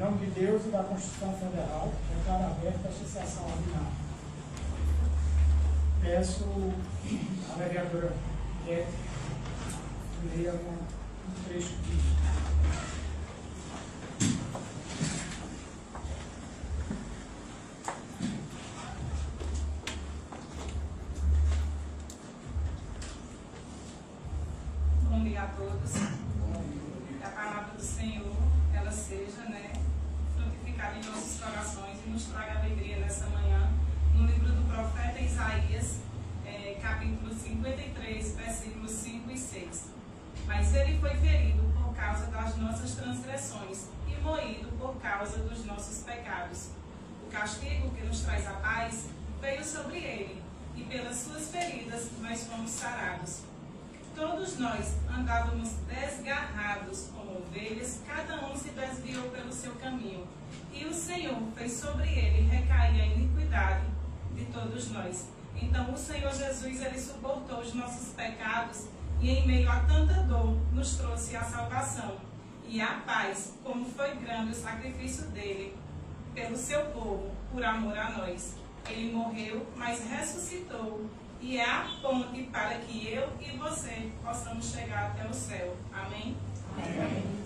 nome de Deus e da Constituição Federal, declaro aberta esta sessão ordinária. Peço à vereadora Guedes que leia um trecho disso. Bom dia a todos. Que a palavra do Senhor, ela seja, frutificada em nossos corações e nos traga alegria nessa manhã. No livro do profeta Isaías, capítulo 53, versículos 5 e 6. Mas ele foi ferido por causa das nossas transgressões e moído por causa dos nossos pecados. O castigo que nos traz a paz veio sobre ele, e pelas suas feridas nós fomos sarados. Todos nós andávamos desgarrados como ovelhas, cada um se desviou pelo seu caminho. E o Senhor fez sobre ele recair a iniquidade de todos nós. Então o Senhor Jesus, ele suportou os nossos pecados e em meio a tanta dor nos trouxe a salvação e a paz, como foi grande o sacrifício dele pelo seu povo, por amor a nós. Ele morreu, mas ressuscitou, e é a ponte para que eu e você possamos chegar até o céu. Amém? Amém.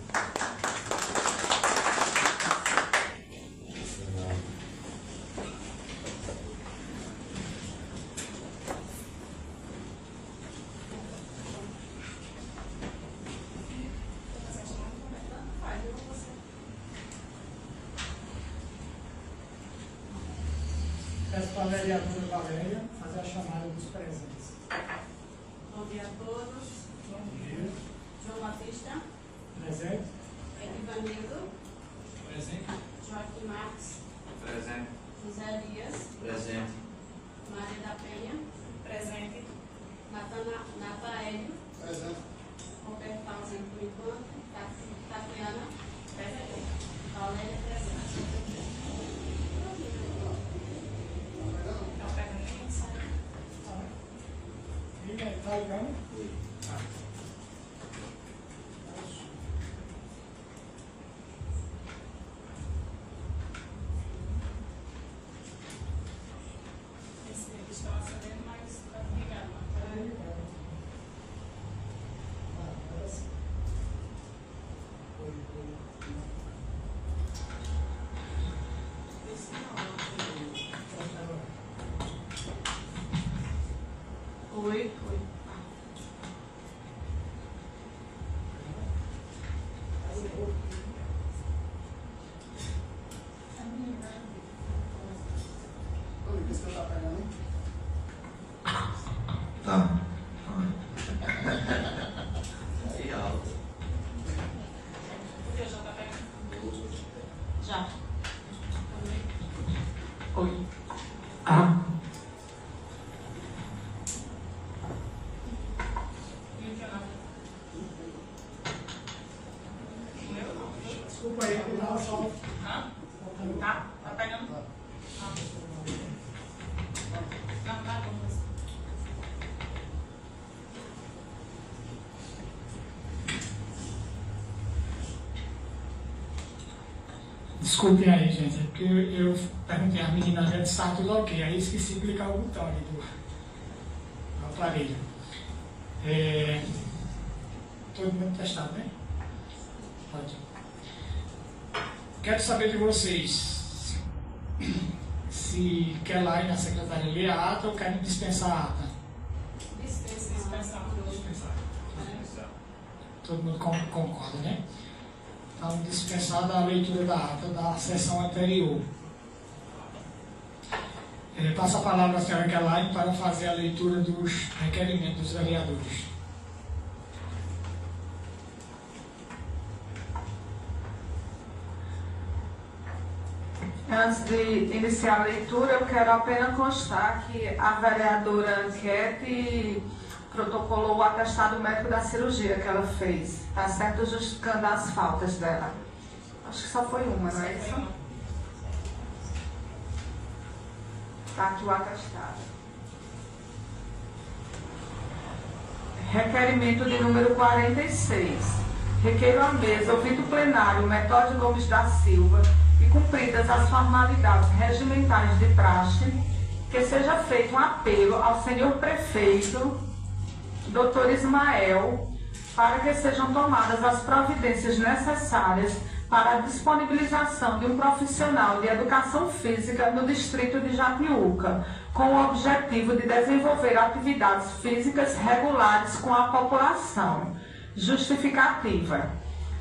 Peço para a vereadora Valéria fazer a chamada dos presentes. Bom dia a todos. Bom dia. João Batista. Presente. Ivanildo. Presente. Joaquim Marques. Presente. José Dias. Presente. Maria da Penha. Presente. Nataélio. Presente. Roberto ausente por enquanto. Tatiana. Presente. Valéria presente. Está ligando? Eles estão acendendo, mas está ligado. Agora sim. Oi. Tá. Aí, alto. O que já está pegando? Já. Oi. E o que ela... Meu não. Desculpa aí, que não só. Hã? Tá pegando? Não, tá bom. Desculpem aí, gente, é porque eu perguntei às meninas antes se estava tudo ok, aí esqueci de clicar o botão ali do aparelho. Todo mundo testado, né? Ótimo. Quero saber de vocês se quer lá ir na secretaria ler a ata ou querem dispensar a ata. Dispensar. Todo mundo concorda, né? Então, dispensada a leitura da ata da sessão anterior. Passo a palavra à senhora Kelaine para fazer a leitura dos requerimentos dos vereadores. Antes de iniciar a leitura, eu quero apenas constar que a vereadora Anquete protocolou o atestado médico da cirurgia que ela fez. Está certo, justificando as faltas dela. Acho que só foi uma, não é isso? Está aqui o atestado. Requerimento de número 46. requeiro à mesa, ouvido o plenário Metódio Gomes da Silva e cumpridas as formalidades regimentais de praxe, que seja feito um apelo ao senhor prefeito, Dr. Ismael, para que sejam tomadas as providências necessárias para a disponibilização de um profissional de educação física no distrito de Jatiúca, com o objetivo de desenvolver atividades físicas regulares com a população. Justificativa.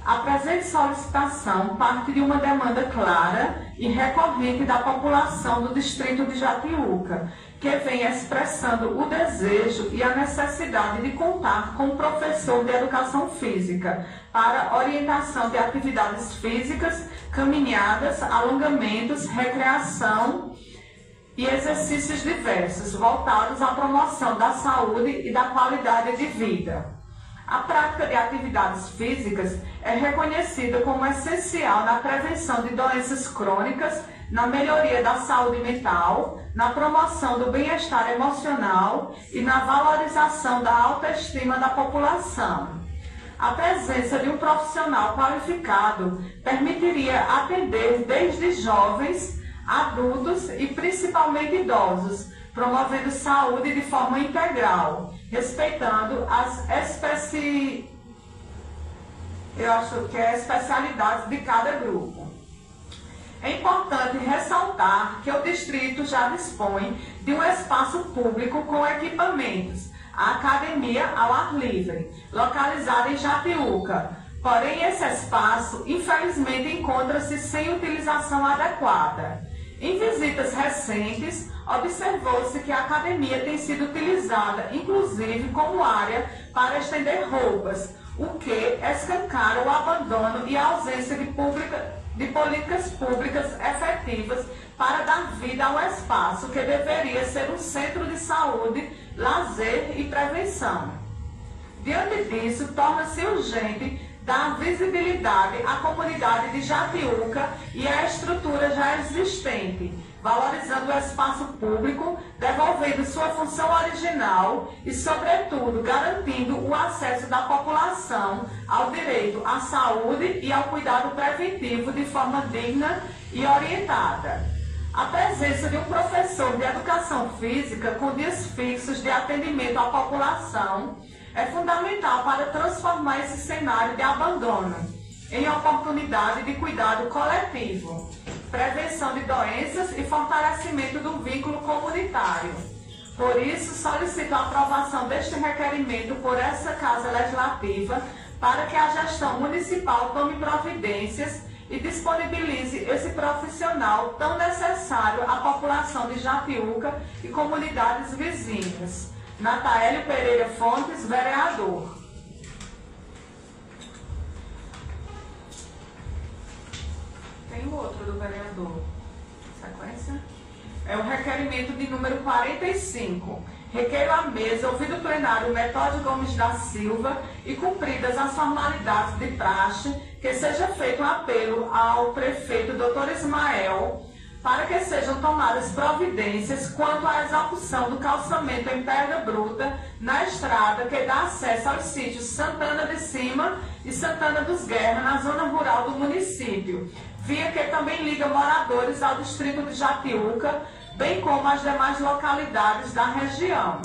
A presente solicitação parte de uma demanda clara e recorrente da população do distrito de Jatiúca, que vem expressando o desejo e a necessidade de contar com um professor de educação física para orientação de atividades físicas, caminhadas, alongamentos, recreação e exercícios diversos, voltados à promoção da saúde e da qualidade de vida. A prática de atividades físicas é reconhecida como essencial na prevenção de doenças crônicas, na melhoria da saúde mental, na promoção do bem-estar emocional e na valorização da autoestima da população. A presença de um profissional qualificado permitiria atender desde jovens, adultos e principalmente idosos, promovendo saúde de forma integral, respeitando as especialidades de cada grupo. É importante ressaltar que o distrito já dispõe de um espaço público com equipamentos, a academia ao ar livre, localizada em Jatiúca. Porém, esse espaço, infelizmente, encontra-se sem utilização adequada. Em visitas recentes, observou-se que a academia tem sido utilizada, inclusive, como área para estender roupas, o que escancara o abandono e a ausência de políticas públicas efetivas para dar vida ao espaço, que deveria ser um centro de saúde, lazer e prevenção. Diante disso, torna-se urgente dar visibilidade à comunidade de Jatiúca e à estrutura já existente, valorizando o espaço público, devolvendo sua função original e, sobretudo, garantindo o acesso da população ao direito à saúde e ao cuidado preventivo de forma digna e orientada. A presença de um professor de educação física com dias fixos de atendimento à população é fundamental para transformar esse cenário de abandono em oportunidade de cuidado coletivo, prevenção de doenças e fortalecimento do vínculo comunitário. Por isso, solicito a aprovação deste requerimento por essa Casa Legislativa para que a gestão municipal tome providências e disponibilize esse profissional tão necessário à população de Jatiúca e comunidades vizinhas. Nataélio Pereira Fontes, vereador. Tem o outro do vereador. Sequência. É o requerimento de número 45. Requeiro à mesa, ouvido o plenário Metódio Gomes da Silva e cumpridas as formalidades de praxe, que seja feito um apelo ao prefeito Dr. Ismael para que sejam tomadas providências quanto à execução do calçamento em pedra bruta na estrada que dá acesso aos sítios Santana de Cima e Santana dos Guerra, na zona rural do município, via que também liga moradores ao distrito de Jatiúca, bem como as demais localidades da região.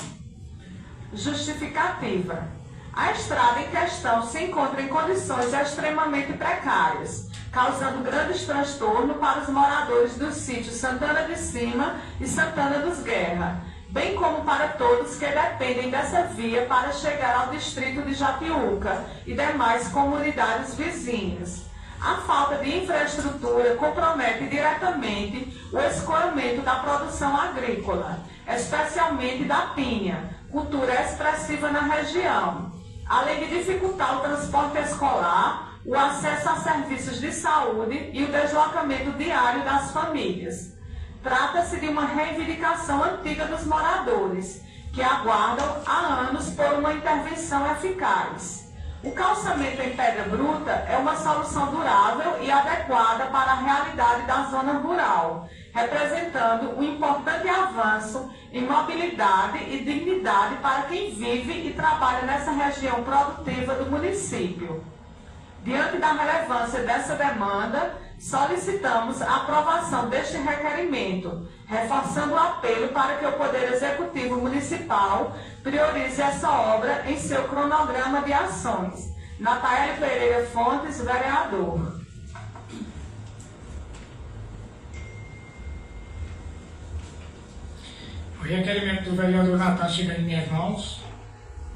Justificativa. A estrada em questão se encontra em condições extremamente precárias, causando grandes transtornos para os moradores dos sítios Santana de Cima e Santana dos Guerra, bem como para todos que dependem dessa via para chegar ao distrito de Jatiúca e demais comunidades vizinhas. A falta de infraestrutura compromete diretamente o escoamento da produção agrícola, especialmente da pinha, cultura expressiva na região, além de dificultar o transporte escolar, o acesso a serviços de saúde e o deslocamento diário das famílias. Trata-se de uma reivindicação antiga dos moradores, que aguardam há anos por uma intervenção eficaz. O calçamento em pedra bruta é uma solução durável e adequada para a realidade da zona rural, representando um importante avanço em mobilidade e dignidade para quem vive e trabalha nessa região produtiva do município. Diante da relevância dessa demanda, solicitamos a aprovação deste requerimento, reforçando o apelo para que o Poder Executivo Municipal priorize essa obra em seu cronograma de ações. Nataele Pereira Fontes, vereador. O requerimento do vereador Natan chega em minhas mãos.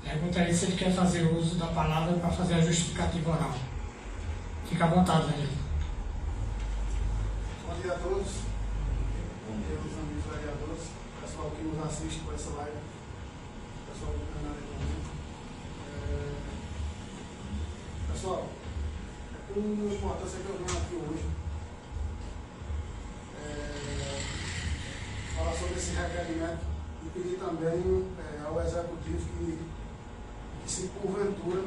Perguntaria se ele quer fazer uso da palavra para fazer a justificativa oral. Fica à vontade, vereador. Bom dia a todos. Bom dia aos amigos vereadores, pessoal que nos assiste por essa live, pessoal do canal de pessoal, com importância que eu venho aqui hoje, falar sobre esse requerimento e pedir também ao Executivo que se porventura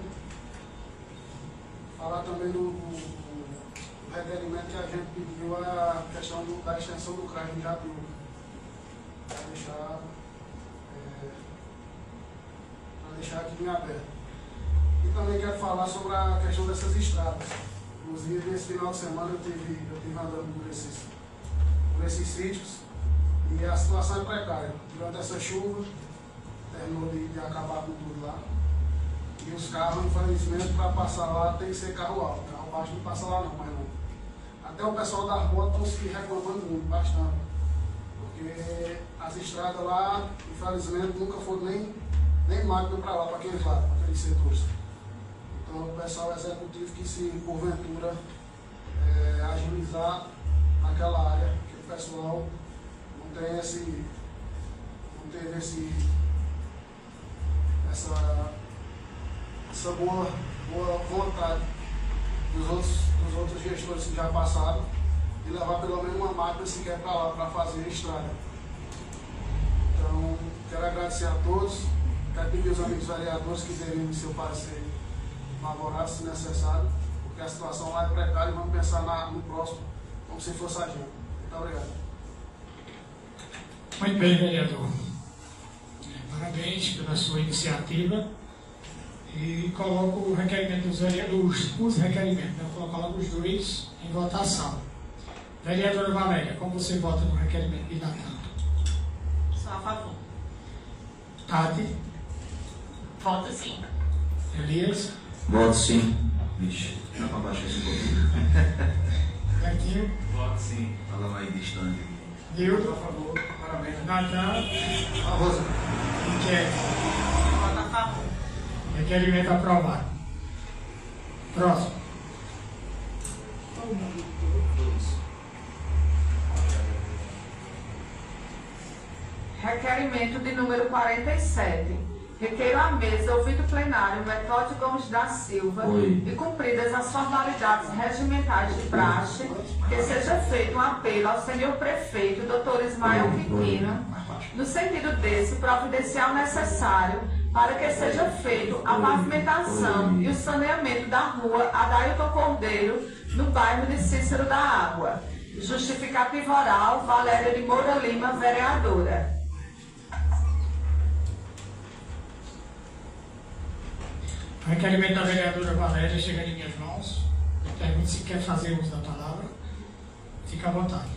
falar também do requerimento que a gente pediu a questão da extensão do CRAS de Jaburu, para deixar aqui em aberto. E também quero falar sobre a questão dessas estradas. Inclusive, nesse final de semana eu tive andando por esses sítios e a situação é precária. Durante essa chuva, terminou de acabar com tudo lá. E os carros, infelizmente, para passar lá tem que ser carro alto. Carro baixo não passa lá não, mas não. Até o pessoal das motos estão se reclamando muito, bastante. Porque as estradas lá, infelizmente, nunca foram nem máquina para lá, para aqueles lados, para aqueles setores. Então o pessoal executivo que se porventura agilizar naquela área, que o pessoal não teve essa boa vontade dos outros gestores que já passaram de levar pelo menos uma máquina sequer para lá para fazer a estrada. Então, quero agradecer a todos, quero pedir aos amigos vereadores que quiserem seu parecer favorável, se necessário, porque a situação lá é precária e vamos pensar no próximo como se fosse a gente. Muito obrigado. Muito bem, vereador. Parabéns pela sua iniciativa. E coloco o requerimento dos vereadores, os requerimentos, eu coloco logo os dois em votação. Vereadora Valéria, como você vota no requerimento de Natan? Sou a favor. Tati? Voto sim. Elias? Voto sim. Vixe, dá para baixar esse pouquinho. Betinho? Voto sim. Fala mais distante. Dildo? Por favor, parabéns. Natan? A Rosa. Jack? Voto a favor. Requerimento aprovado. Próximo. Requerimento de número 47. Requeiro à mesa, ouvido plenário, Metódio Gomes da Silva, e cumpridas as formalidades regimentais de praxe, que seja feito um apelo ao senhor prefeito, Dr. Ismael Quintino, no sentido desse, providenciar o necessário para que seja feito a pavimentação e o saneamento da rua Adailton Cordeiro, no bairro de Cícero da Água. Justificativa oral, Valéria de Moura Lima, vereadora. O requerimento da vereadora Valéria chega em minhas mãos. Eu pergunto se quer fazer uso da palavra. Fica à vontade.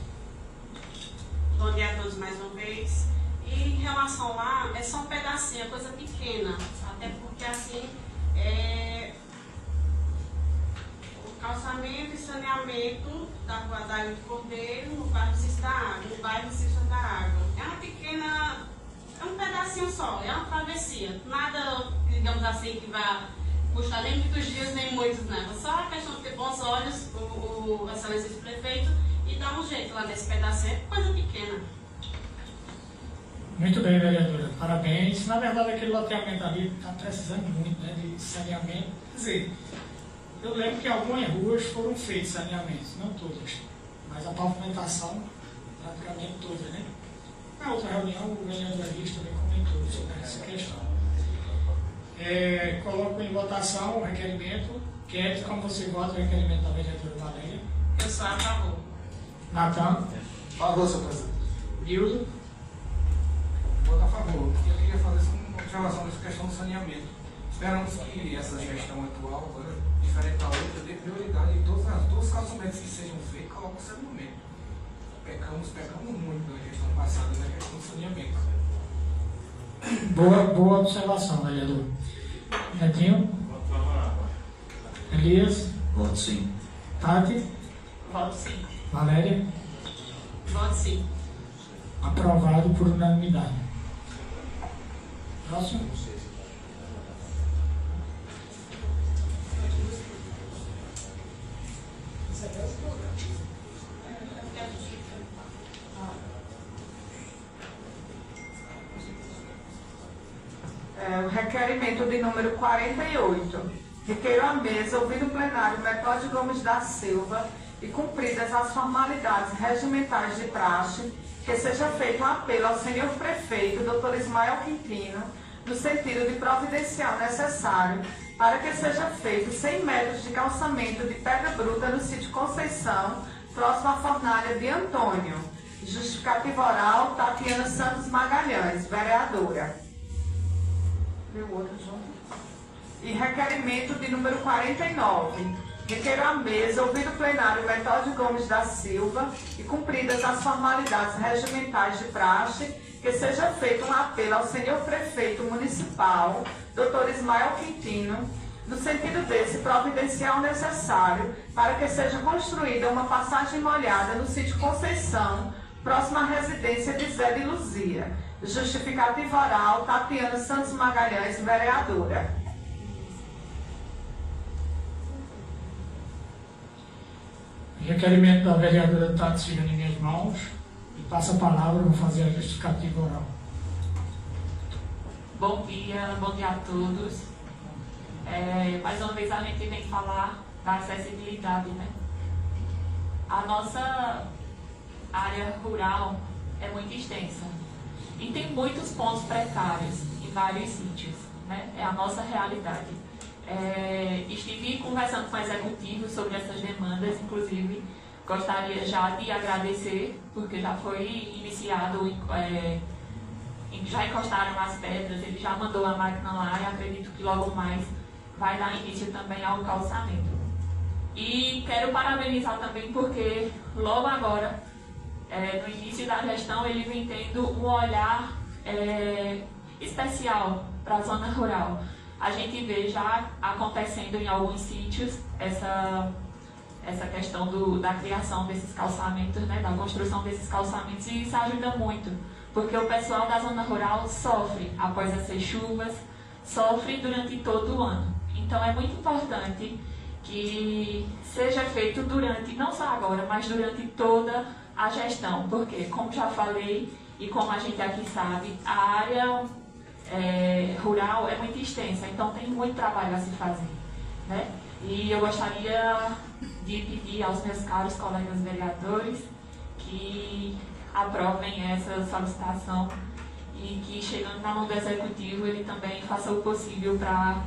Bom dia a todos mais uma vez. E em relação lá, é só um pedacinho, é coisa pequena. Até porque assim, o calçamento e saneamento da rua Adailton Cordeiro, no bairro Cícero da Água. É uma pequena, é um pedacinho só, é uma travessia. Nada, digamos assim, que vai custar nem muitos dias, nem muitos, né? Só a questão de ter bons olhos, o excelência do prefeito, e dar um jeito lá nesse pedacinho, é coisa pequena. Muito bem, vereadora. Parabéns. Na verdade, aquele loteamento ali está precisando muito, né, de saneamento. Quer dizer, eu lembro que algumas ruas foram feitas saneamentos, não todas, mas a pavimentação praticamente toda, né? Na outra reunião, o vereador Elias também comentou sobre essa questão. Coloco em votação o requerimento. Quer, como você vota o requerimento da vereadora Valéria? Eu sou a favor. Natan? Favor, senhor presidente. Dildo? Voto a favor. Eu queria fazer uma observação nessa questão do saneamento. Esperamos que essa gestão atual, agora, diferente da outra, dê prioridade em todos os calçamentos que sejam feitos, coloca o saneamento. Pecamos muito na gestão passada, na questão do saneamento. Boa observação, vereador. Netinho? Elias? Voto sim. Tati? Voto sim. Valéria? Voto sim. Aprovado por unanimidade. Próximo. O requerimento de número 48. Requeiro à mesa, ouvido o plenário Metódio Gomes da Silva e cumpridas as formalidades regimentais de praxe, que seja feito um apelo ao senhor prefeito, Dr. Ismael Quintino, no sentido de providenciar o necessário para que seja feito 100 metros de calçamento de pedra bruta no sítio Conceição, próximo à fornalha de Antônio. Justificativa oral, Tatiana Santos Magalhães, vereadora. Viu o outro junto? E requerimento de número 49. Requeiro à mesa, ouvido o plenário Metódio Gomes da Silva e cumpridas as formalidades regimentais de praxe, que seja feito um apelo ao senhor prefeito municipal, Dr. Ismael Quintino, no sentido desse providenciar o necessário para que seja construída uma passagem molhada no sítio Conceição, próxima à residência de Zé de Luzia. Justificativa oral, Tatiana Santos Magalhães, vereadora. Requerimento da vereadora Tati chega em minhas mãos e passa a palavra, vou fazer a justificativa oral. Bom dia a todos. Mais uma vez a gente vem falar da acessibilidade, né? A nossa área rural é muito extensa e tem muitos pontos precários em vários sítios, né? É a nossa realidade. Estive conversando com o executivo sobre essas demandas, inclusive gostaria já de agradecer, porque já foi iniciado, já encostaram as pedras, ele já mandou a máquina lá e acredito que logo mais vai dar início também ao calçamento. E quero parabenizar também porque logo agora, no início da gestão, ele vem tendo um olhar especial para a zona rural. A gente vê já acontecendo em alguns sítios essa questão da criação desses calçamentos, né, da construção desses calçamentos, e isso ajuda muito, porque o pessoal da zona rural sofre após essas chuvas, sofre durante todo o ano. Então é muito importante que seja feito durante, não só agora, mas durante toda a gestão, porque, como já falei e como a gente aqui sabe, a área rural é muito extensa, então tem muito trabalho a se fazer, né? E eu gostaria de pedir aos meus caros colegas vereadores que aprovem essa solicitação e que, chegando na mão do executivo, ele também faça o possível para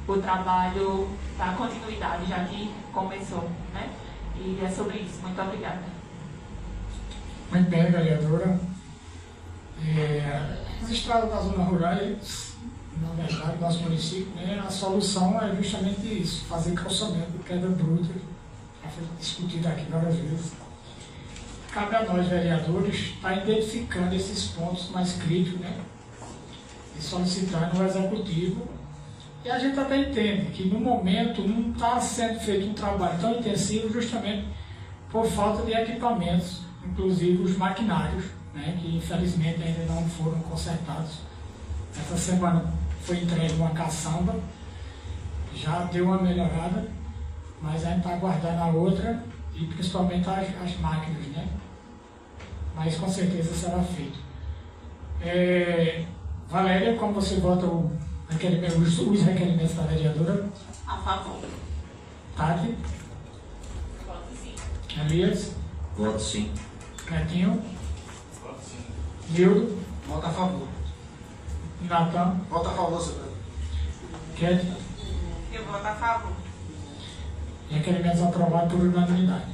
o trabalho, para a continuidade, já que começou, né? E é sobre isso. Muito obrigada. Muito bem, vereadora. As estradas da zona rural, na verdade, do nosso município, né, a solução é justamente isso, fazer calçamento de pedra bruta, já foi discutido aqui várias vezes. Cabe a nós, vereadores, estar identificando esses pontos mais críticos, né, e solicitando ao executivo. E a gente até entende que no momento não está sendo feito um trabalho tão intensivo justamente por falta de equipamentos, inclusive os maquinários, né, que infelizmente ainda não foram consertados. Essa semana foi entregue uma caçamba, já deu uma melhorada, mas a gente está aguardando a outra e principalmente as máquinas, né? Mas com certeza será feito. Valéria, como você vota os requerimentos da vereadora? A favor. Tati? Voto sim. Elias? Voto sim. Netinho? Gildo? Voto a favor. Natan? Volta a favor, senhor. Ked? Eu voto a favor. Requerimentos aprovados por unanimidade.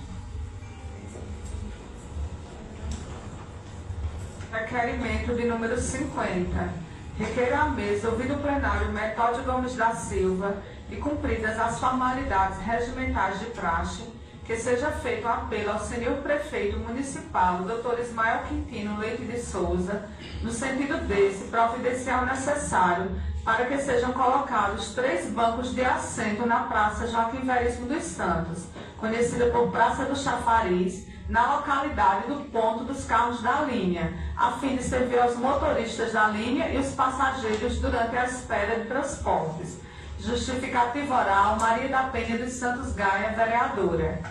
Requerimento de número 50. Requer à mesa, ouvido o plenário Metódio Gomes da Silva e cumpridas as formalidades regimentais de praxe, que seja feito apelo ao senhor prefeito municipal, Dr. Ismael Quintino Leite de Souza, no sentido desse, providenciar o necessário para que sejam colocados 3 bancos de assento na Praça Joaquim Veríssimo dos Santos, conhecida por Praça do Chafariz, na localidade do ponto dos carros da linha, a fim de servir aos motoristas da linha e os passageiros durante a espera de transportes. Justificativa oral, Maria da Penha dos Santos Gaia, vereadora.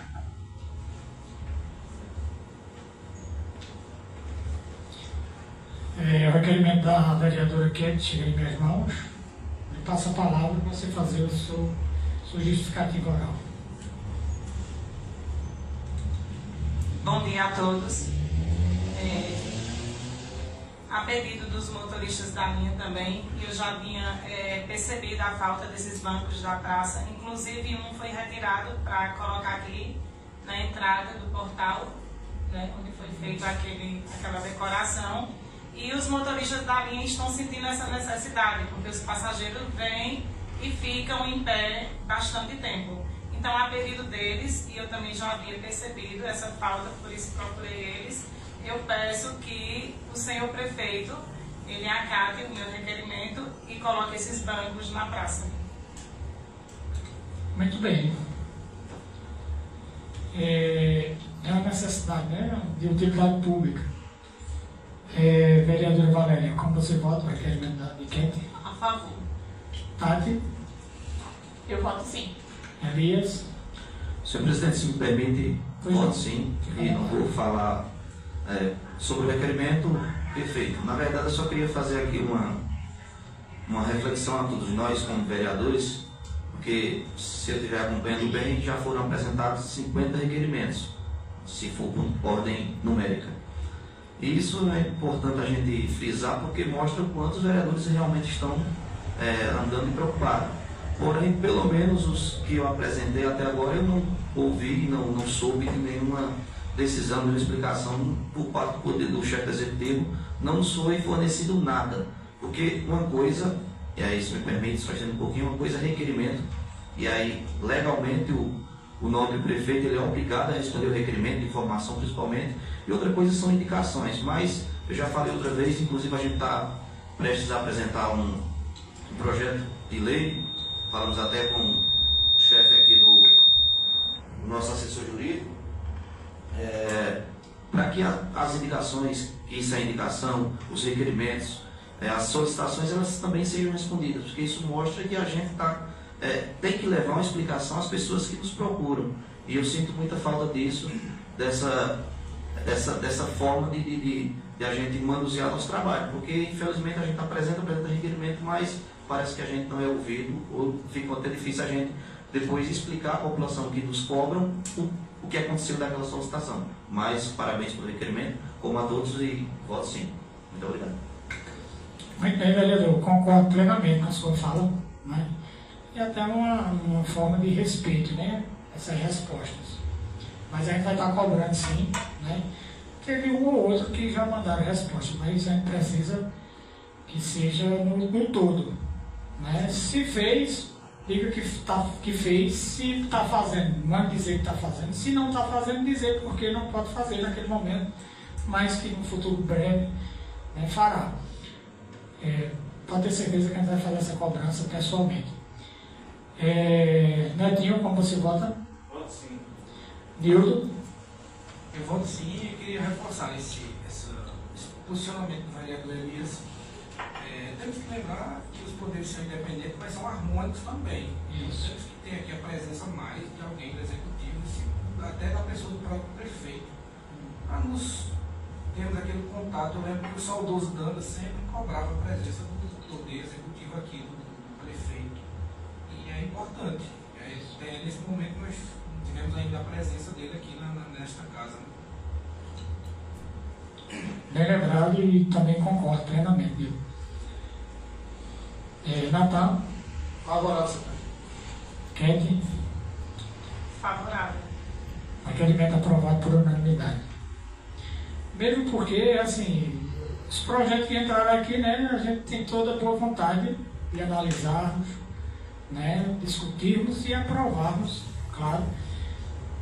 O requerimento da vereadora Kate chega em minhas mãos. Me passa a palavra para você fazer o seu justificativo oral. Bom dia a todos. A pedido dos motoristas da linha também, eu já tinha percebido a falta desses bancos da praça. Inclusive, um foi retirado para colocar aqui na entrada do portal, né, onde foi feita aquela decoração. E os motoristas da linha estão sentindo essa necessidade, porque os passageiros vêm e ficam em pé bastante tempo. Então, a pedido deles, e eu também já havia percebido essa falta, por isso procurei eles, eu peço que o senhor prefeito, ele acate o meu requerimento e coloque esses bancos na praça. Muito bem. É uma necessidade, né, de utilidade pública. Vereadora Valéria, como você vota o requerimento de Kate? A favor. Tati? Eu voto sim. Elias? Senhor presidente, se me permite, voto sim, e não vou falar sobre o requerimento perfeito. Na verdade, eu só queria fazer aqui uma reflexão a todos nós, como vereadores, porque, se eu estiver acompanhando bem, já foram apresentados 50 requerimentos, se for por ordem numérica. E isso é importante a gente frisar, porque mostra o quanto os vereadores realmente estão andando preocupados. Porém, pelo menos os que eu apresentei até agora, eu não ouvi, não soube de nenhuma decisão, de explicação por parte do poder do chefe executivo, não nos foi fornecido nada. Porque uma coisa, e aí se me permite, só estendo um pouquinho, uma coisa é requerimento, e aí legalmente o nobre prefeito ele é obrigado a responder o requerimento de informação principalmente, e outra coisa são indicações, mas eu já falei outra vez, inclusive a gente está prestes a apresentar um projeto de lei, falamos até com o chefe aqui do nosso assessor jurídico, para que as indicações, que isso é indicação, os requerimentos, as solicitações, elas também sejam respondidas, porque isso mostra que a gente tem que levar uma explicação às pessoas que nos procuram. E eu sinto muita falta disso, dessa forma de a gente manusear nosso trabalho, porque infelizmente a gente apresenta requerimento, mas parece que a gente não é ouvido, ou fica até difícil a gente depois explicar à população que nos cobram o que aconteceu daquela solicitação. Mas parabéns pelo requerimento, como a todos, e voto sim. Muito obrigado. Muito bem, vereador, concordo plenamente com a sua fala, né? E até uma forma de respeito, né? Essas respostas. Mas a gente vai estar cobrando sim, né? Teve um ou outro que já mandaram resposta, mas a gente precisa que seja no todo, né? Se fez, diga que fez, se está fazendo, mande dizer que está fazendo, se não está fazendo, dizer porque não pode fazer naquele momento, mas que no futuro breve, né, fará. Pode ter certeza que a gente vai fazer essa cobrança pessoalmente. Netinho, como você vota? Voto sim. Dildo? Eu voto sim e queria reforçar esse posicionamento do vereador Elias. Temos que lembrar que os poderes são independentes, mas são harmônicos também. Isso. Temos que ter aqui a presença mais de alguém do executivo, até da pessoa do próprio prefeito, para nos termos aquele contato. Eu lembro que o saudoso Danda sempre cobrava a presença do poder executivo aqui, do prefeito. E é importante. Nesse momento nós tivemos ainda a presença dele aqui nesta casa. Bem lembrado e também concordo plenamente, Dildo. Natan? Favorável, secretário. Kate? Favorável. Requerimento aprovado por unanimidade. Mesmo porque, assim, Os projetos que entraram aqui, né, a gente tem toda a boa vontade de analisarmos, né, discutirmos e aprovarmos, claro.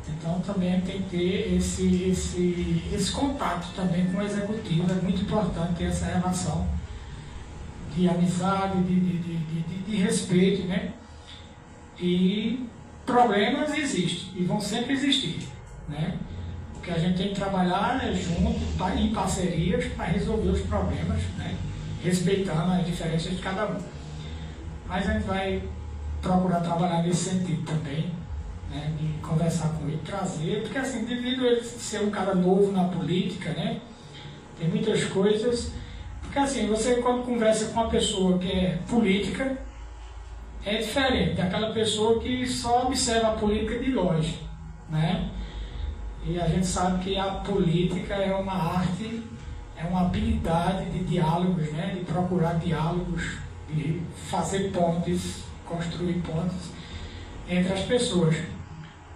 Então também tem que ter esse contato também com o executivo, é muito importante ter essa relação de amizade, de respeito, né? E problemas existem e vão sempre existir, né? O que a gente tem que trabalhar é junto, em parcerias, para resolver os problemas, né? Respeitando as diferenças de cada um. Mas a gente vai procurar trabalhar nesse sentido também, né, de conversar com ele, trazer, porque assim, devido a ele ser um cara novo na política, né, tem muitas coisas, porque assim, você quando conversa com uma pessoa que é política, é diferente daquela pessoa que só observa a política de longe, né, e a gente sabe que a política é uma arte, é uma habilidade de diálogos, né, de procurar diálogos, de fazer pontes, construir pontes entre as pessoas.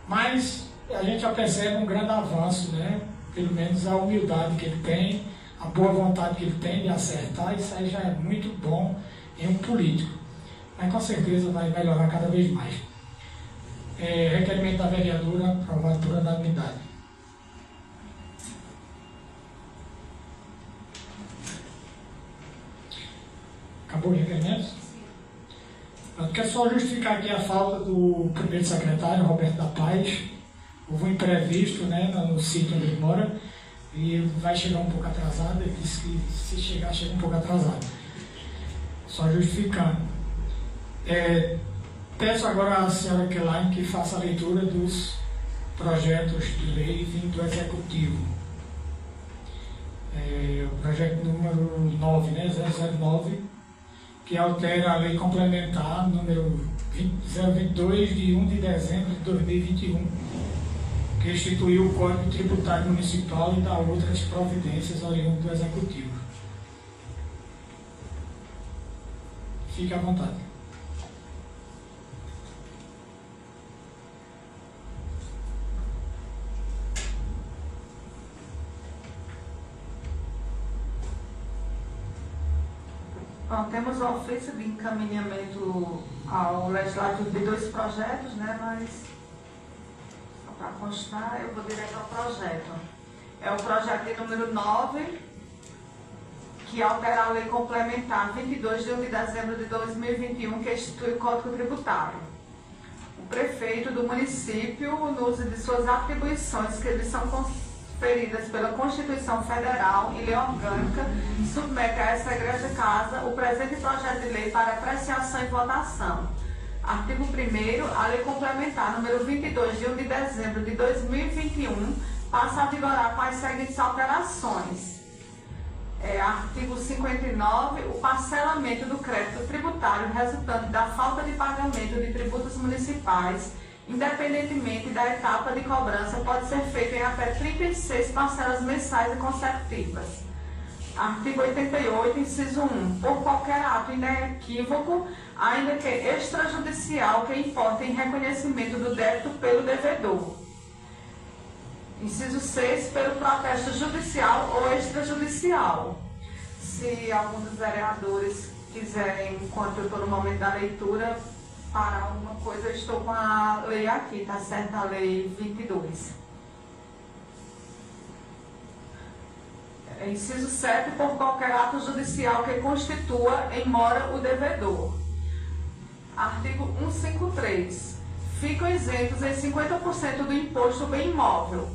Mas a gente já percebe um grande avanço, né? Pelo menos a humildade que ele tem, a boa vontade que ele tem de acertar, isso aí já é muito bom em um político. Mas com certeza vai melhorar cada vez mais. Requerimento da vereadora, aprovado por unanimidade. Acabou o requerimento? Eu quero só justificar aqui a falta do primeiro secretário, Roberto da Paz. Houve um imprevisto, né, no sítio onde ele mora e vai chegar um pouco atrasado. Ele disse que se chegar, chega um pouco atrasado. Só justificando. Peço agora à senhora Kelaine que faça a leitura dos projetos de lei vindo do Executivo. O projeto número 9, né, 009, que altera a lei complementar número 022 de 1 de dezembro de 2021, que instituiu o Código Tributário Municipal e dá outras providências oriundas do Executivo. Fique à vontade. Bom, temos a ofício de encaminhamento ao Legislativo de 2 projetos, né, mas só para constar, eu vou direto ao projeto. É o projeto de número 9, que altera a lei complementar 22 de 1 de dezembro de 2021, que institui o Código Tributário. O prefeito do município, no uso de suas atribuições que lhe são conferidas pela Constituição Federal e lei orgânica, submete a essa Igreja Casa o presente projeto de lei para apreciação e votação. Artigo 1º, a lei complementar número 22 de 1 de dezembro de 2021 passa a vigorar com as seguintes alterações. Artigo 59, o parcelamento do crédito tributário resultante da falta de pagamento de tributos municipais, independentemente da etapa de cobrança, pode ser feito em até 36 parcelas mensais e consecutivas. Artigo 88, inciso 1. Por qualquer ato inequívoco, ainda que extrajudicial, que importe em reconhecimento do débito pelo devedor. Inciso 6. Pelo protesto judicial ou extrajudicial. Se algum dos vereadores quiserem, enquanto eu estou no momento da leitura, parar alguma coisa, eu estou com a lei aqui, tá certo? A lei 22. Inciso 7, por qualquer ato judicial que constitua em mora o devedor. Artigo 153. Ficam isentos em 50% do imposto bem imóvel.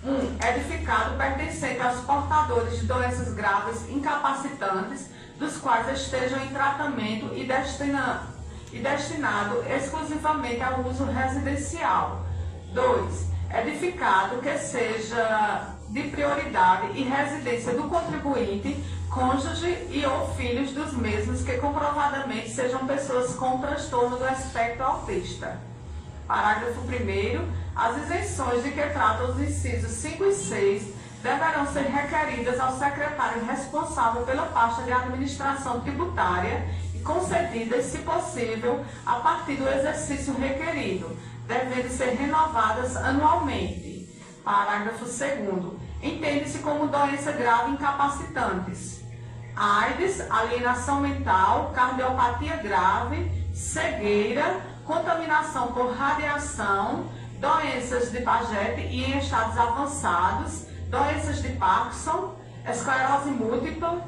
1. Edificado pertencente aos portadores de doenças graves incapacitantes, dos quais estejam em tratamento e destinado exclusivamente ao uso residencial. 2. Edificado que seja de prioridade e residência do contribuinte, cônjuge e ou filhos dos mesmos que comprovadamente sejam pessoas com transtorno do espectro autista. Parágrafo 1º. As isenções de que tratam os incisos 5 e 6 deverão ser requeridas ao secretário responsável pela pasta de administração tributária e concedidas, se possível, a partir do exercício requerido, devendo ser renovadas anualmente. Parágrafo 2º. Entende-se como doença grave incapacitantes. AIDS, alienação mental, cardiopatia grave, cegueira, contaminação por radiação, doenças de Paget e em estados avançados, doenças de Parkinson, esclerose múltipla,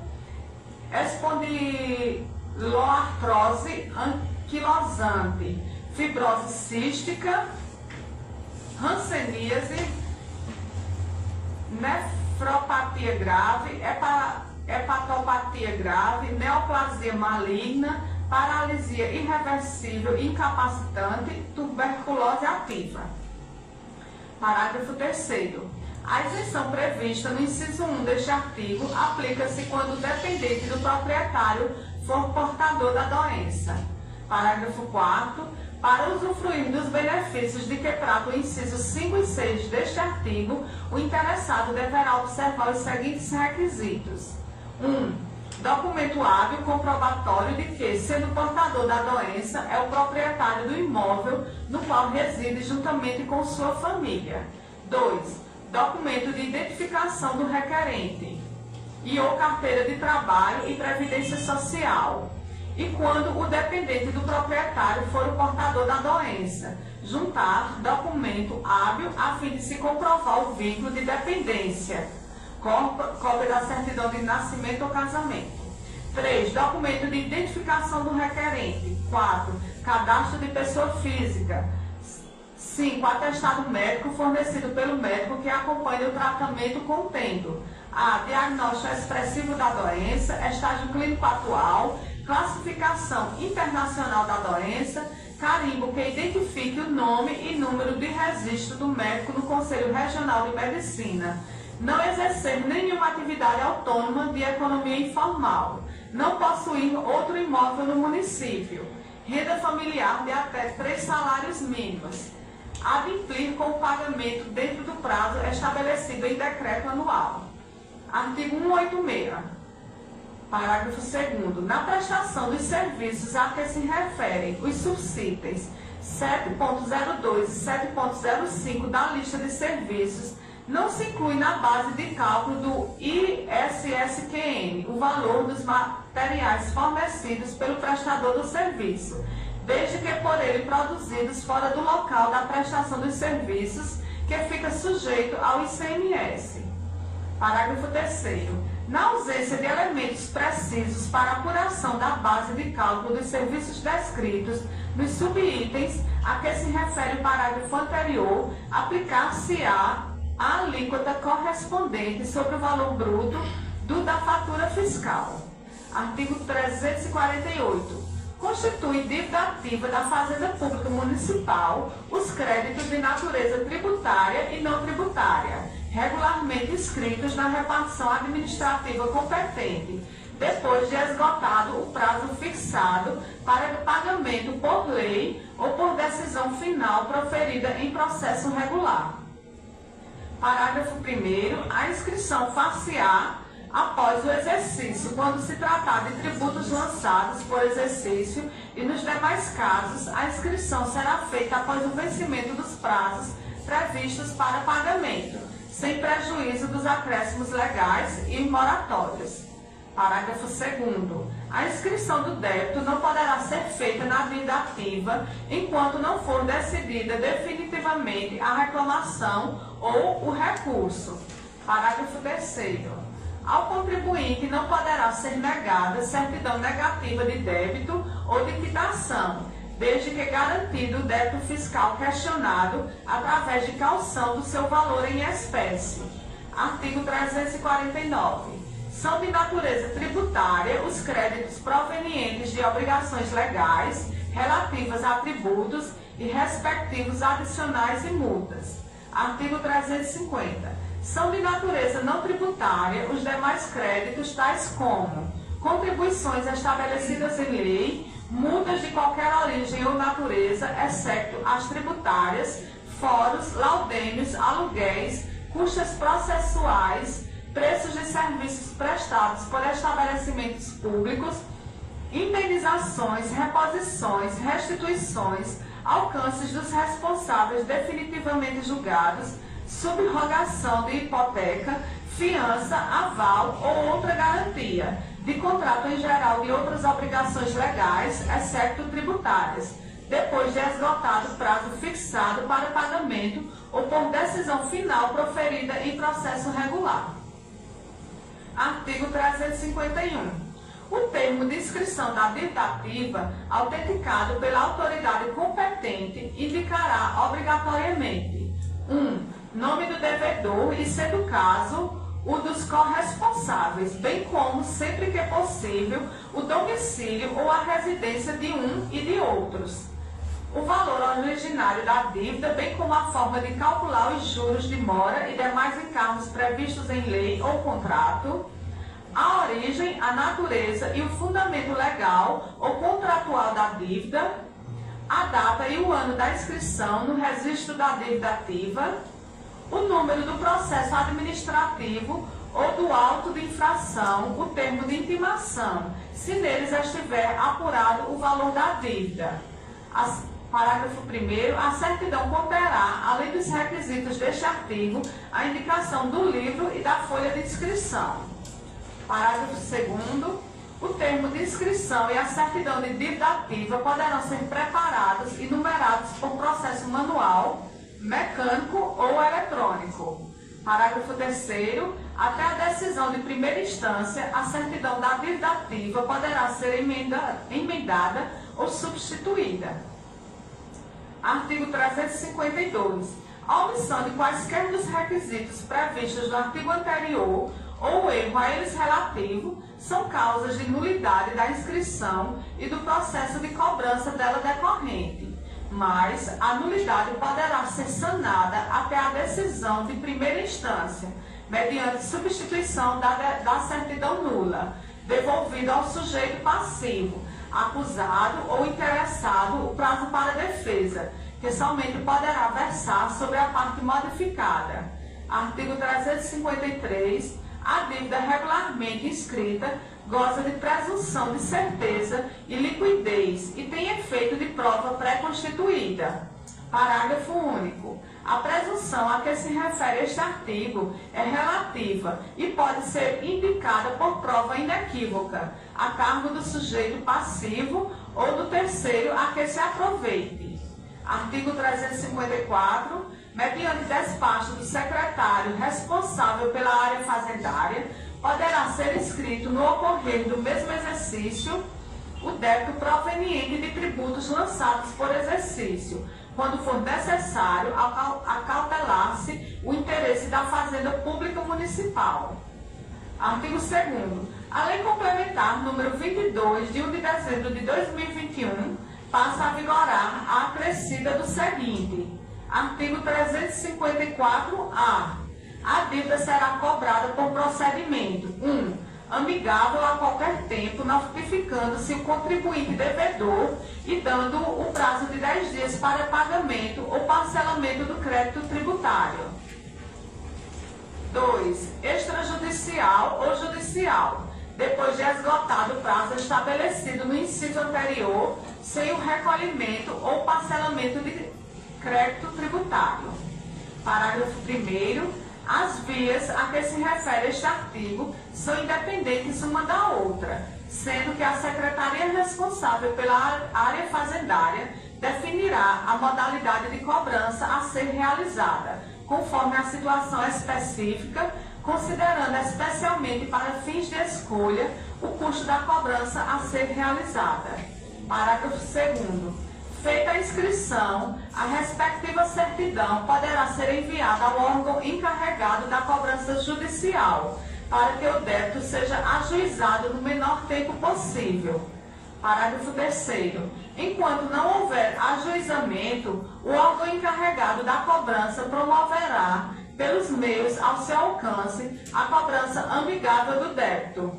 espondiloartrose anquilosante, fibrose cística, hanseníase, nefropatia grave, hepatopatia grave, neoplasia maligna, paralisia irreversível, incapacitante, tuberculose ativa. Parágrafo 3º. A isenção prevista no inciso 1 deste artigo aplica-se quando o dependente do proprietário for portador da doença. Parágrafo 4º. Para usufruir dos benefícios de que trata o inciso 5 e 6 deste artigo, o interessado deverá observar os seguintes requisitos. 1. Documento hábil comprobatório de que, sendo portador da doença, é o proprietário do imóvel no qual reside juntamente com sua família. 2. Documento de identificação do requerente e ou carteira de trabalho e previdência social. E quando o dependente do proprietário for o portador da doença, juntar documento hábil a fim de se comprovar o vínculo de dependência, cópia da certidão de nascimento ou casamento. 3. Documento de identificação do requerente. 4. Cadastro de pessoa física. 5. Atestado médico fornecido pelo médico que acompanha o tratamento contendo a. Diagnóstico expressivo da doença, estágio clínico atual, classificação internacional da doença, carimbo que identifique o nome e número de registro do médico no Conselho Regional de Medicina, não exercer nenhuma atividade autônoma de economia informal, não possuir outro imóvel no município, renda familiar de até 3 salários mínimos, adimplir com o pagamento dentro do prazo estabelecido em decreto anual. Artigo 186. Parágrafo 2º. Na prestação dos serviços a que se referem os subsídios 7.02 e 7.05 da lista de serviços, não se inclui na base de cálculo do ISSQN o valor dos materiais fornecidos pelo prestador do serviço, desde que por ele produzidos fora do local da prestação dos serviços, que fica sujeito ao ICMS. Parágrafo 3º. Na ausência de elementos precisos para a apuração da base de cálculo dos serviços descritos nos subitens a que se refere o parágrafo anterior, aplicar-se-á a alíquota correspondente sobre o valor bruto da fatura fiscal. Artigo 348. Constitui dívida ativa da Fazenda Pública Municipal os créditos de natureza tributária e não tributária, regularmente inscritos na repartição administrativa competente, depois de esgotado o prazo fixado para pagamento por lei ou por decisão final proferida em processo regular. Parágrafo 1º. A inscrição far-se-á após o exercício, quando se tratar de tributos lançados por exercício, e nos demais casos, a inscrição será feita após o vencimento dos prazos previstos para pagamento, sem prejuízo dos acréscimos legais e moratórios. Parágrafo 2º. A inscrição do débito não poderá ser feita na dívida ativa enquanto não for decidida definitivamente a reclamação ou o recurso. Parágrafo 3º. Ao contribuinte não poderá ser negada certidão negativa de débito ou de quitação, desde que garantido o débito fiscal questionado através de caução do seu valor em espécie. Artigo 349. São de natureza tributária os créditos provenientes de obrigações legais relativas a tributos e respectivos adicionais e multas. Artigo 350. São de natureza não tributária os demais créditos, tais como contribuições estabelecidas em lei, multas de qualquer origem ou natureza, exceto as tributárias, foros, laudêmios, aluguéis, custas processuais, preços de serviços prestados por estabelecimentos públicos, indenizações, reposições, restituições, alcances dos responsáveis definitivamente julgados, subrogação de hipoteca, fiança, aval ou outra garantia, de contrato em geral de outras obrigações legais, exceto tributárias, depois de esgotado o prazo fixado para pagamento ou por decisão final proferida em processo regular. Artigo 351. O termo de inscrição da dívida ativa, autenticado pela autoridade competente, indicará obrigatoriamente 1. Nome do devedor e, sendo o caso, o dos corresponsáveis, bem como, sempre que possível, o domicílio ou a residência de um e de outros. O valor originário da dívida, bem como a forma de calcular os juros de mora e demais encargos previstos em lei ou contrato, a origem, a natureza e o fundamento legal ou contratual da dívida, a data e o ano da inscrição no registro da dívida ativa, o número do processo administrativo ou do auto de infração, o termo de intimação, se neles estiver apurado o valor da dívida. Parágrafo 1º, a certidão conterá, além dos requisitos deste artigo, a indicação do livro e da folha de inscrição. Parágrafo 2º, o termo de inscrição e a certidão de dívida ativa poderão ser preparados e numerados por processo manual, mecânico ou eletrônico. Parágrafo 3º, até a decisão de primeira instância, a certidão da dívida ativa poderá ser emendada ou substituída. Artigo 352. A omissão de quaisquer dos requisitos previstos no artigo anterior ou o erro a eles relativo são causas de nulidade da inscrição e do processo de cobrança dela decorrente, mas a nulidade poderá ser sanada até a decisão de primeira instância, mediante substituição da certidão nula, devolvida ao sujeito passivo, acusado ou interessado o prazo para defesa, que somente poderá versar sobre a parte modificada. Artigo 353. A dívida regularmente inscrita goza de presunção de certeza e liquidez e tem efeito de prova pré-constituída. Parágrafo único. A presunção a que se refere este artigo é relativa e pode ser indicada por prova inequívoca, a cargo do sujeito passivo ou do terceiro a que se aproveite. Artigo 354. Mediante despacho do secretário responsável pela área fazendária, poderá ser inscrito no ocorrer do mesmo exercício o débito proveniente de tributos lançados por exercício, quando for necessário acautelar-se o interesse da Fazenda Pública Municipal. Artigo 2º. A Lei Complementar número 22, de 1 de dezembro de 2021, passa a vigorar a acrescida do seguinte. Artigo 354-A. A dívida será cobrada por procedimento 1. Amigável a qualquer tempo, notificando-se o contribuinte devedor e dando o prazo de 10 dias para pagamento ou parcelamento do crédito tributário. 2. Extrajudicial ou judicial. Depois de esgotado o prazo estabelecido no inciso anterior, sem o recolhimento ou parcelamento de crédito tributário. Parágrafo 1º. As vias a que se refere este artigo são independentes uma da outra, sendo que a secretaria responsável pela área fazendária definirá a modalidade de cobrança a ser realizada, conforme a situação específica, considerando especialmente para fins de escolha o custo da cobrança a ser realizada. Parágrafo 2º. Feita a inscrição, a respectiva certidão poderá ser enviada ao órgão encarregado da cobrança judicial, para que o débito seja ajuizado no menor tempo possível. Parágrafo 3º. Enquanto não houver ajuizamento, o órgão encarregado da cobrança promoverá, pelos meios ao seu alcance, a cobrança amigável do débito.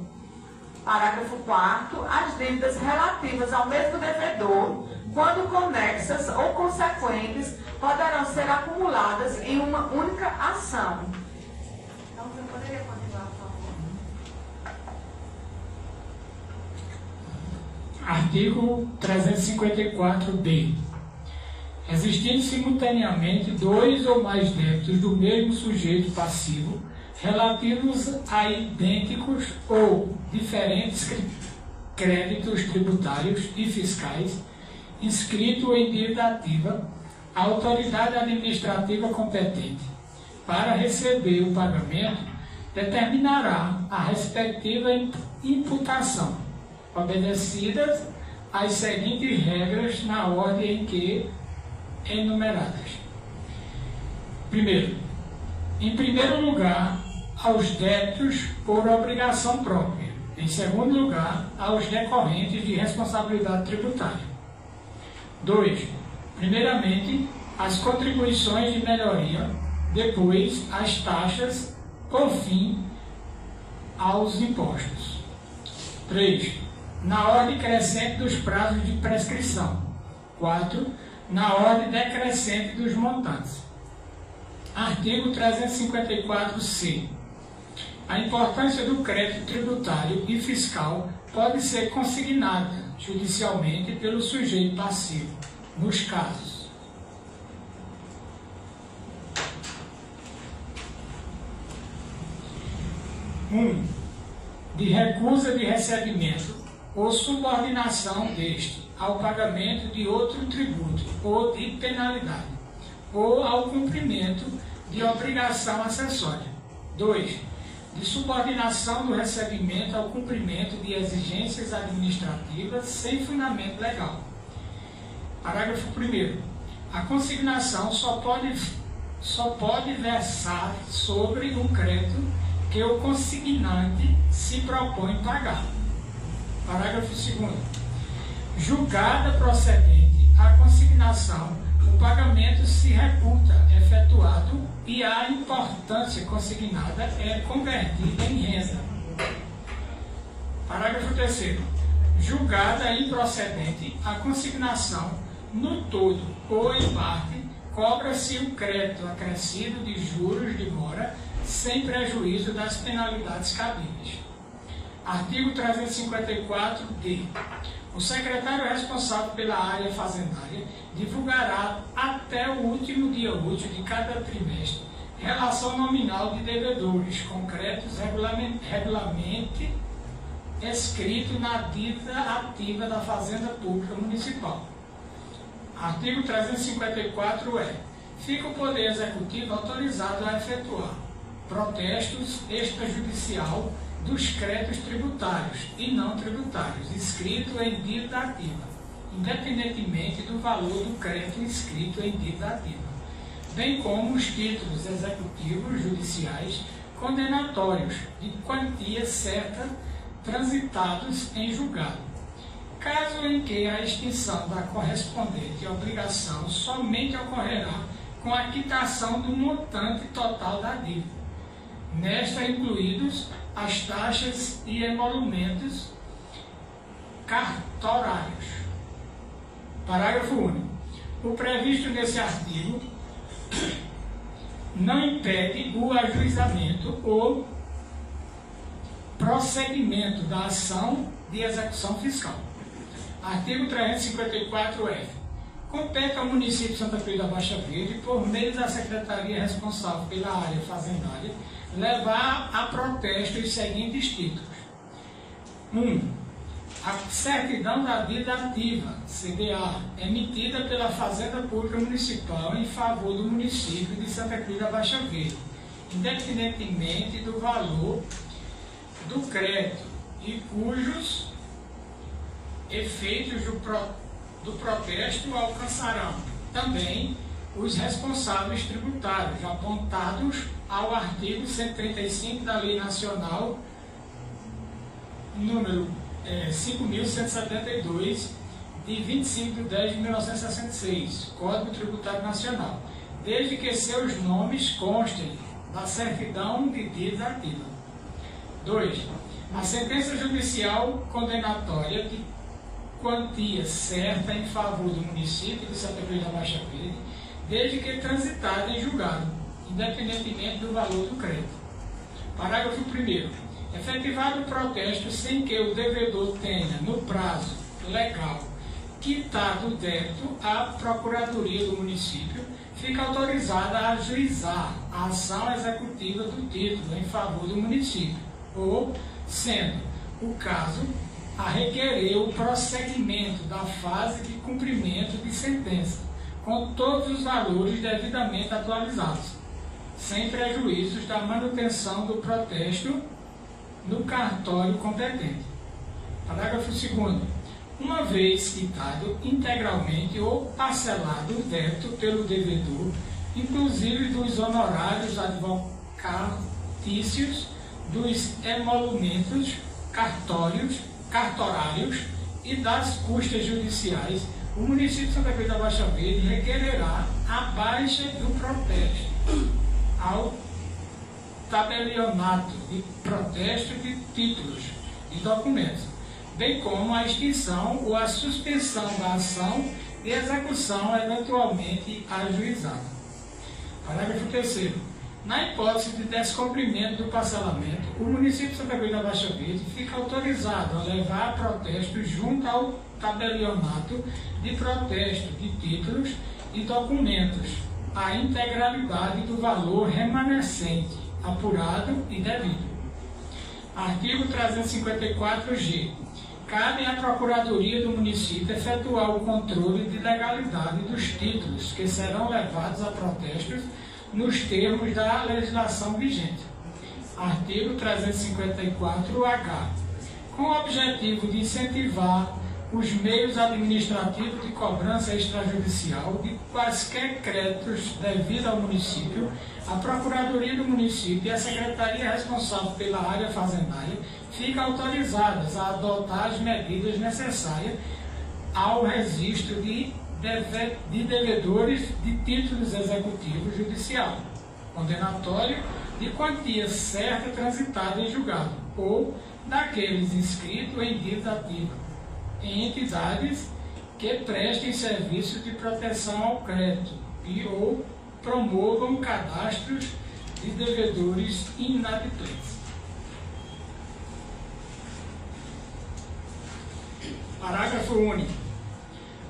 Parágrafo 4º. As dívidas relativas ao mesmo devedor, quando conexas ou consequentes, poderão ser acumuladas em uma única ação. Então, eu poderia continuar, por favor? Artigo 354-D. Existindo simultaneamente dois ou mais débitos do mesmo sujeito passivo, relativos a idênticos ou diferentes créditos tributários e fiscais inscrito em dívida ativa, a autoridade administrativa competente para receber o pagamento determinará a respectiva imputação, obedecidas as seguintes regras na ordem em que enumeradas. Primeiro, em primeiro lugar, aos débitos por obrigação própria. Em segundo lugar, aos decorrentes de responsabilidade tributária. 2. Primeiramente, as contribuições de melhoria, depois as taxas, por fim, aos impostos. 3. Na ordem crescente dos prazos de prescrição. 4. Na ordem decrescente dos montantes. Artigo 354-C. A importância do crédito tributário e fiscal pode ser consignada judicialmente pelo sujeito passivo, nos casos: 1. De recusa de recebimento ou subordinação deste ao pagamento de outro tributo ou de penalidade, ou ao cumprimento de obrigação acessória. 2. De subordinação do recebimento ao cumprimento de exigências administrativas sem fundamento legal. Parágrafo 1º. A consignação só pode versar sobre um crédito que o consignante se propõe pagar. Parágrafo 2º. Julgada procedente a consignação, o pagamento se reputa efetuado e a importância consignada é convertida em renda. Parágrafo 3º. Julgada improcedente a consignação, no todo ou em parte, cobra-se o crédito acrescido de juros de mora sem prejuízo das penalidades cabíveis. Artigo 354-D. O secretário responsável pela área fazendária divulgará até o último dia útil de cada trimestre relação nominal de devedores concretos regularmente escrito na dívida ativa da Fazenda Pública Municipal. Artigo 354-E. Fica o Poder Executivo autorizado a efetuar protestos extrajudicial dos créditos tributários e não tributários, inscrito em dívida ativa, independentemente do valor do crédito inscrito em dívida ativa, bem como os títulos executivos judiciais condenatórios de quantia certa transitados em julgado, caso em que a extinção da correspondente obrigação somente ocorrerá com a quitação do montante total da dívida, nesta incluídos as taxas e emolumentos cartorários. Parágrafo único. O previsto nesse artigo não impede o ajuizamento ou prosseguimento da ação de execução fiscal. Artigo 354-F. Compete ao município de Santa Cruz da Baixa Verde, por meio da secretaria responsável pela área fazendária, levar a protesto os seguintes títulos. 1. A certidão da dívida ativa, CDA, emitida pela Fazenda Pública Municipal em favor do município de Santa Cruz da Baixa Verde, independentemente do valor do crédito e cujos efeitos do protesto alcançarão também os responsáveis tributários apontados ao artigo 135 da Lei Nacional número 5.172, de 25 de 10 de 1966, Código Tributário Nacional, desde que seus nomes constem da certidão de dívida ativa. 2. A sentença judicial condenatória de quantia certa em favor do município de Santa Cruz da Baixa Verde, desde que transitada em julgado, independentemente do valor do crédito. Parágrafo 1º. Efetivado o protesto sem que o devedor tenha, no prazo legal, quitado o débito à Procuradoria do município, fica autorizada a ajuizar a ação executiva do título em favor do município, ou, sendo o caso, a requerer o prosseguimento da fase de cumprimento de sentença, com todos os valores devidamente atualizados, sem prejuízos da manutenção do protesto no cartório competente. Parágrafo 2º. Uma vez quitado integralmente ou parcelado o débito pelo devedor, inclusive dos honorários advocatícios, dos emolumentos cartorários e das custas judiciais, o município de Santa Cruz da Baixa Verde requererá a baixa do protesto ao tabelionato de protesto de títulos e documentos, bem como a extinção ou a suspensão da ação de execução eventualmente ajuizada. Parágrafo 3º. Na hipótese de descumprimento do parcelamento, o município de Santa Cruz da Baixa Verde fica autorizado a levar protesto junto ao tabelionato de protesto de títulos e documentos a integralidade do valor remanescente, apurado e devido. Artigo 354-G. Cabe à Procuradoria do Município efetuar o controle de legalidade dos títulos que serão levados a protestos nos termos da legislação vigente. Artigo 354-H. Com o objetivo de incentivar os meios administrativos de cobrança extrajudicial de quaisquer créditos devidos ao município, a Procuradoria do Município e a Secretaria responsável pela área fazendária ficam autorizadas a adotar as medidas necessárias ao registro de devedores de títulos executivos judicial, condenatório de quantia certa transitada em julgado, ou daqueles inscritos em dívida ativa, em entidades que prestem serviços de proteção ao crédito e ou promovam cadastros de devedores inadimplentes. Parágrafo único.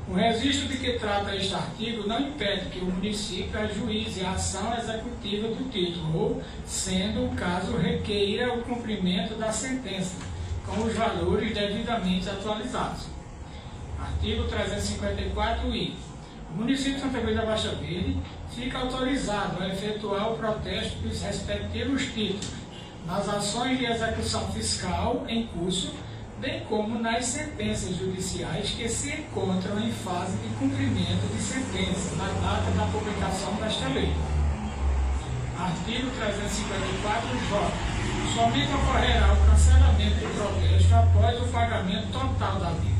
O registro de que trata este artigo não impede que o município ajuize a ação executiva do título ou, sendo o caso, requeira o cumprimento da sentença, com os valores devidamente atualizados. Artigo 354-I. O município de Santa Cruz da Baixa Verde fica autorizado a efetuar o protesto dos respectivos títulos nas ações de execução fiscal em curso, bem como nas sentenças judiciais que se encontram em fase de cumprimento de sentença na data da publicação desta lei. Artigo 354-J. Somente ocorrerá o cancelamento do protesto após o pagamento total da dívida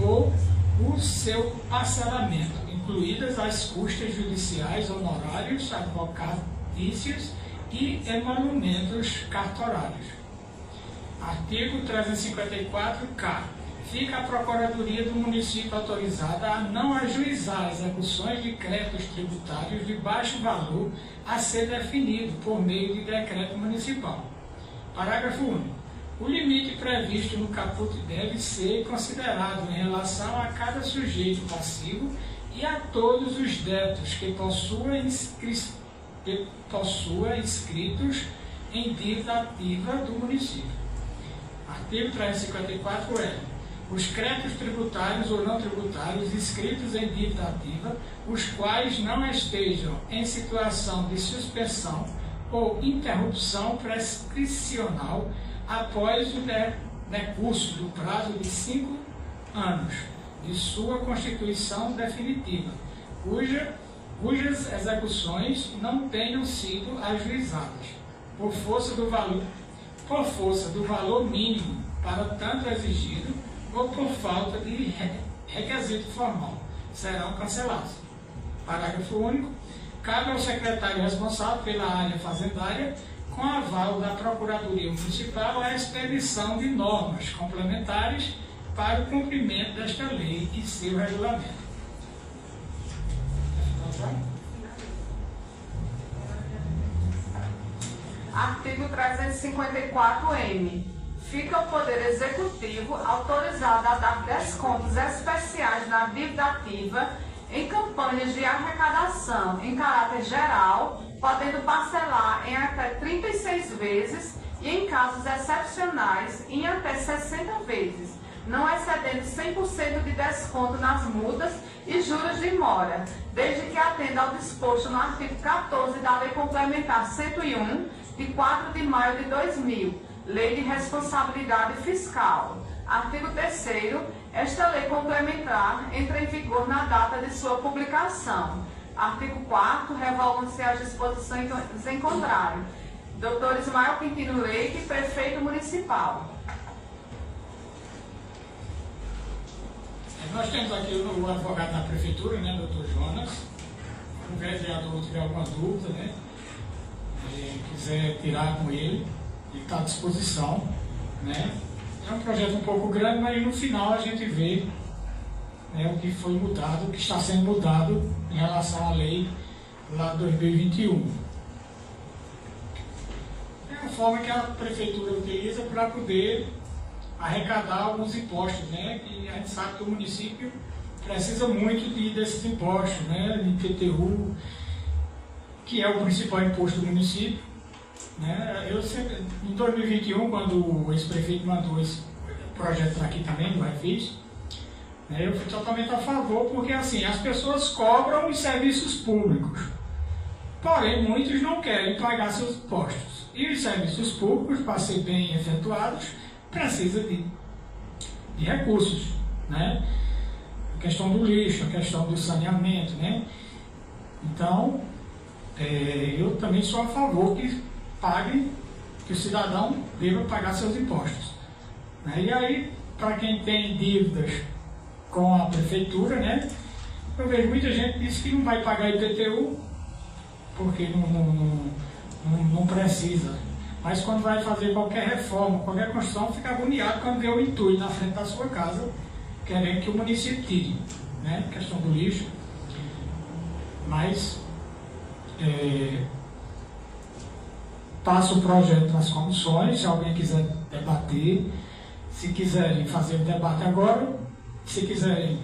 ou o seu parcelamento, incluídas as custas judiciais, honorários, advocatícios e emolumentos cartorários. Artigo 354-K. Fica a Procuradoria do Município autorizada a não ajuizar execuções de créditos tributários de baixo valor a ser definido por meio de decreto municipal. Parágrafo único. O limite previsto no caput deve ser considerado em relação a cada sujeito passivo e a todos os débitos que possua inscritos em dívida ativa do município. Artigo 354-E. Os créditos tributários ou não tributários inscritos em dívida ativa, os quais não estejam em situação de suspensão ou interrupção prescricional após o decurso do prazo de 5 anos de sua constituição definitiva, cujas execuções não tenham sido ajuizadas, por força do valor mínimo para tanto exigido ou por falta de requisito formal, serão cancelados. Parágrafo único. Cabe ao secretário responsável pela área fazendária, com aval da Procuradoria Municipal, a expedição de normas complementares para o cumprimento desta lei e seu regulamento. Artigo 354-M. Fica o Poder Executivo autorizado a dar descontos especiais na dívida ativa em campanhas de arrecadação em caráter geral, podendo parcelar em até 36 vezes e, em casos excepcionais, em até 60 vezes, não excedendo 100% de desconto nas multas e juros de mora, desde que atenda ao disposto no artigo 14 da Lei Complementar 101, de 4 de maio de 2000, Lei de Responsabilidade Fiscal. Artigo 3º, esta lei complementar entra em vigor na data de sua publicação. Artigo 4º, revogam-se as disposições em contrário. Dr. Ismael Quintino Leite, prefeito municipal. Nós temos aqui o advogado da prefeitura, né, Dr. Jonas. Se o vereador tiver alguma dúvida, né, quiser tirar com ele está à disposição, né. É um projeto um pouco grande, mas no final a gente vê, né, o que foi mudado, o que está sendo mudado em relação à lei lá de 2021. É uma forma que a prefeitura utiliza para poder arrecadar alguns impostos, né, que a gente sabe que o município precisa muito desses impostos, né, de IPTU, que é o principal imposto do município. Né? Eu sempre, em 2021, quando o ex-prefeito mandou esse projeto aqui também, do Refis, né, eu fui totalmente a favor, porque assim, as pessoas cobram os serviços públicos, porém muitos não querem pagar seus impostos. E os serviços públicos, para ser bem efetuados, precisa de recursos, né? A questão do lixo, a questão do saneamento, né? Então, eu também sou a favor que o cidadão deva pagar seus impostos. Né? E aí, para quem tem dívidas com a prefeitura, né? Eu vejo muita gente que diz que não vai pagar IPTU porque não precisa. Mas quando vai fazer qualquer reforma, qualquer construção, fica agoniado quando vê o intuito na frente da sua casa, querendo que o município tire, né? Questão do lixo. Mas passa o projeto nas comissões, se alguém quiser debater, se quiserem fazer o debate agora, se quiserem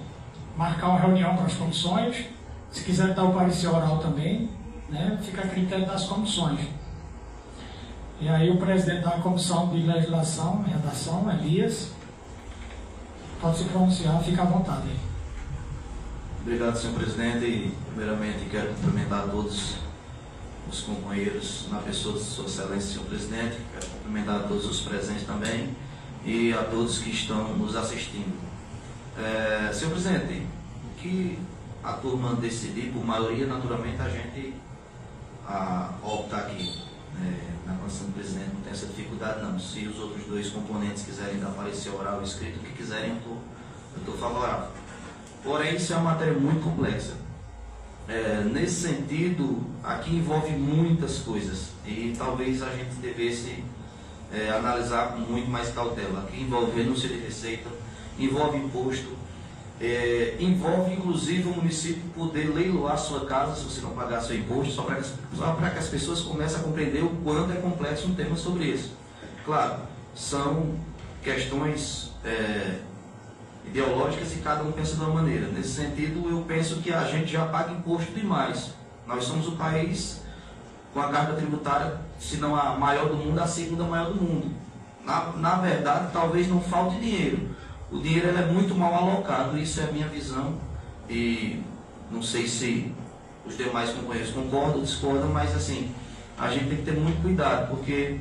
marcar uma reunião para as comissões, se quiserem dar o parecer oral também, né? Fica a critério das comissões. E aí o presidente da Comissão de Legislação e Redação, Elias, pode se pronunciar, fica à vontade. Obrigado, senhor presidente. E, primeiramente, quero cumprimentar todos os companheiros, na pessoa de sua excelência, senhor presidente. Quero cumprimentar todos os presentes também e a todos que estão nos assistindo. Senhor presidente, o que a turma decidir, por maioria, naturalmente, a gente opta aqui. Na condição do presidente não tem essa dificuldade não. Se os outros dois componentes quiserem dar parecer oral ou escrito, o que quiserem, eu estou favorável. Porém, isso é uma matéria muito complexa. Nesse sentido, aqui envolve muitas coisas e talvez a gente devesse analisar com muito mais cautela. Aqui envolve renúncia de receita, envolve imposto, envolve inclusive o município poder leiloar sua casa se você não pagar seu imposto, só para que as pessoas comecem a compreender o quanto é complexo um tema sobre isso. Claro, são questões ideológicas e cada um pensa de uma maneira. Nesse sentido, eu penso que a gente já paga imposto demais. Nós somos o país com a carga tributária, se não a maior do mundo, a segunda maior do mundo. Na verdade, talvez não falte dinheiro. O dinheiro é muito mal alocado, isso é a minha visão, e não sei se os demais companheiros concordam ou discordam, mas assim, a gente tem que ter muito cuidado, porque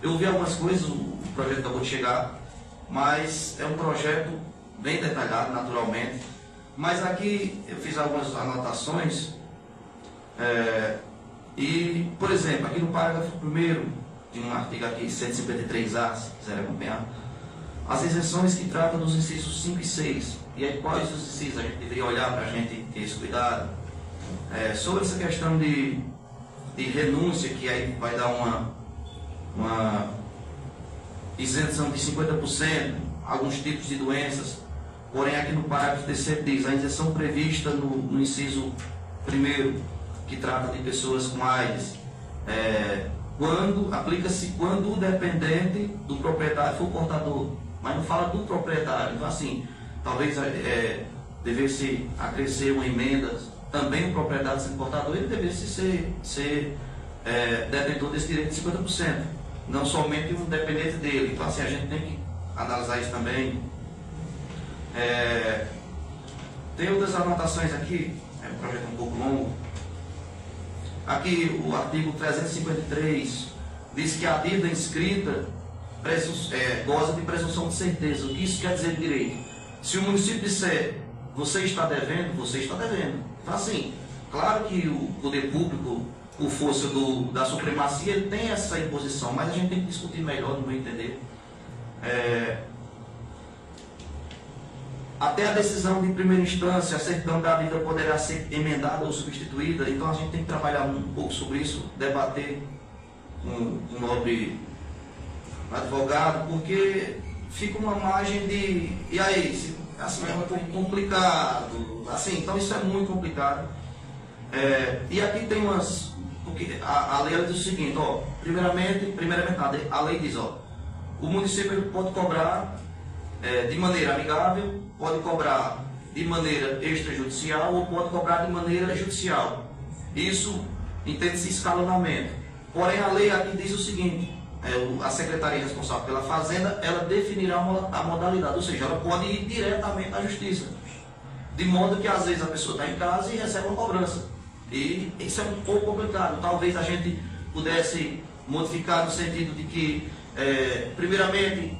eu vi algumas coisas, o projeto acabou de chegar, mas é um projeto bem detalhado, naturalmente, mas aqui eu fiz algumas anotações, e, por exemplo, aqui no parágrafo 1º, de um artigo aqui, 153A, se quiser acompanhar, as isenções que tratam dos incisos 5 e 6. E aí, quais os incisos a gente deveria olhar para a gente ter esse cuidado? Sobre essa questão de renúncia, que aí vai dar uma isenção de 50%, alguns tipos de doenças. Porém, aqui no parágrafo 3º diz a isenção prevista no inciso 1º, que trata de pessoas com AIDS. Aplica-se quando o dependente do proprietário for portador, mas não fala do proprietário. Então, assim, talvez devesse acrescer uma emenda, também o proprietário desse importador, ele devesse ser detentor desse direito de 50%, não somente um dependente dele. Então, assim, a gente tem que analisar isso também. Tem outras anotações aqui, é um projeto um pouco longo. Aqui o artigo 353 diz que a dívida inscrita goza de presunção de certeza. O que isso quer dizer de direito? Se o município disser você está devendo, você está devendo. Então, assim, claro que o poder público, por força da supremacia, ele tem essa imposição, mas a gente tem que discutir melhor, no meu entender. Até a decisão de primeira instância, a certidão da dívida poderá ser emendada ou substituída. Então a gente tem que trabalhar um pouco sobre isso, debater com o nobre advogado, porque fica uma margem de... E aí, assim, é um pouco complicado. Assim, então isso é muito complicado. E aqui tem umas... Porque a lei diz o seguinte, ó, primeiramente a lei diz, ó, o município ele pode cobrar de maneira amigável, pode cobrar de maneira extrajudicial ou pode cobrar de maneira judicial. Isso entende-se escalonamento. Porém, a lei aqui diz o seguinte, a secretaria responsável pela fazenda, ela definirá a modalidade, ou seja, ela pode ir diretamente à justiça. De modo que às vezes a pessoa está em casa e recebe uma cobrança. E isso é um pouco complicado. Talvez a gente pudesse modificar no sentido de que, primeiramente,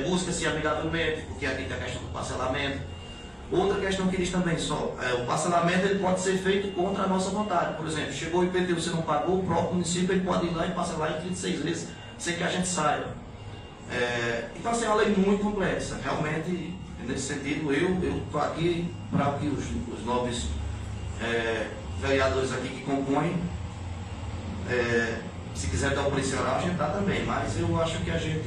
busca-se amigavelmente, porque aqui tem a questão do parcelamento. Outra questão que diz também só, o parcelamento ele pode ser feito contra a nossa vontade. Por exemplo, chegou o IPTU, você não pagou, o próprio município ele pode ir lá e parcelar em 36 vezes, sem que a gente saiba. Então, assim, é uma lei muito complexa. Realmente, nesse sentido, eu estou aqui para que os nobres vereadores aqui que compõem, se quiser dar o polícia oral, a gente dá também, mas eu acho que a gente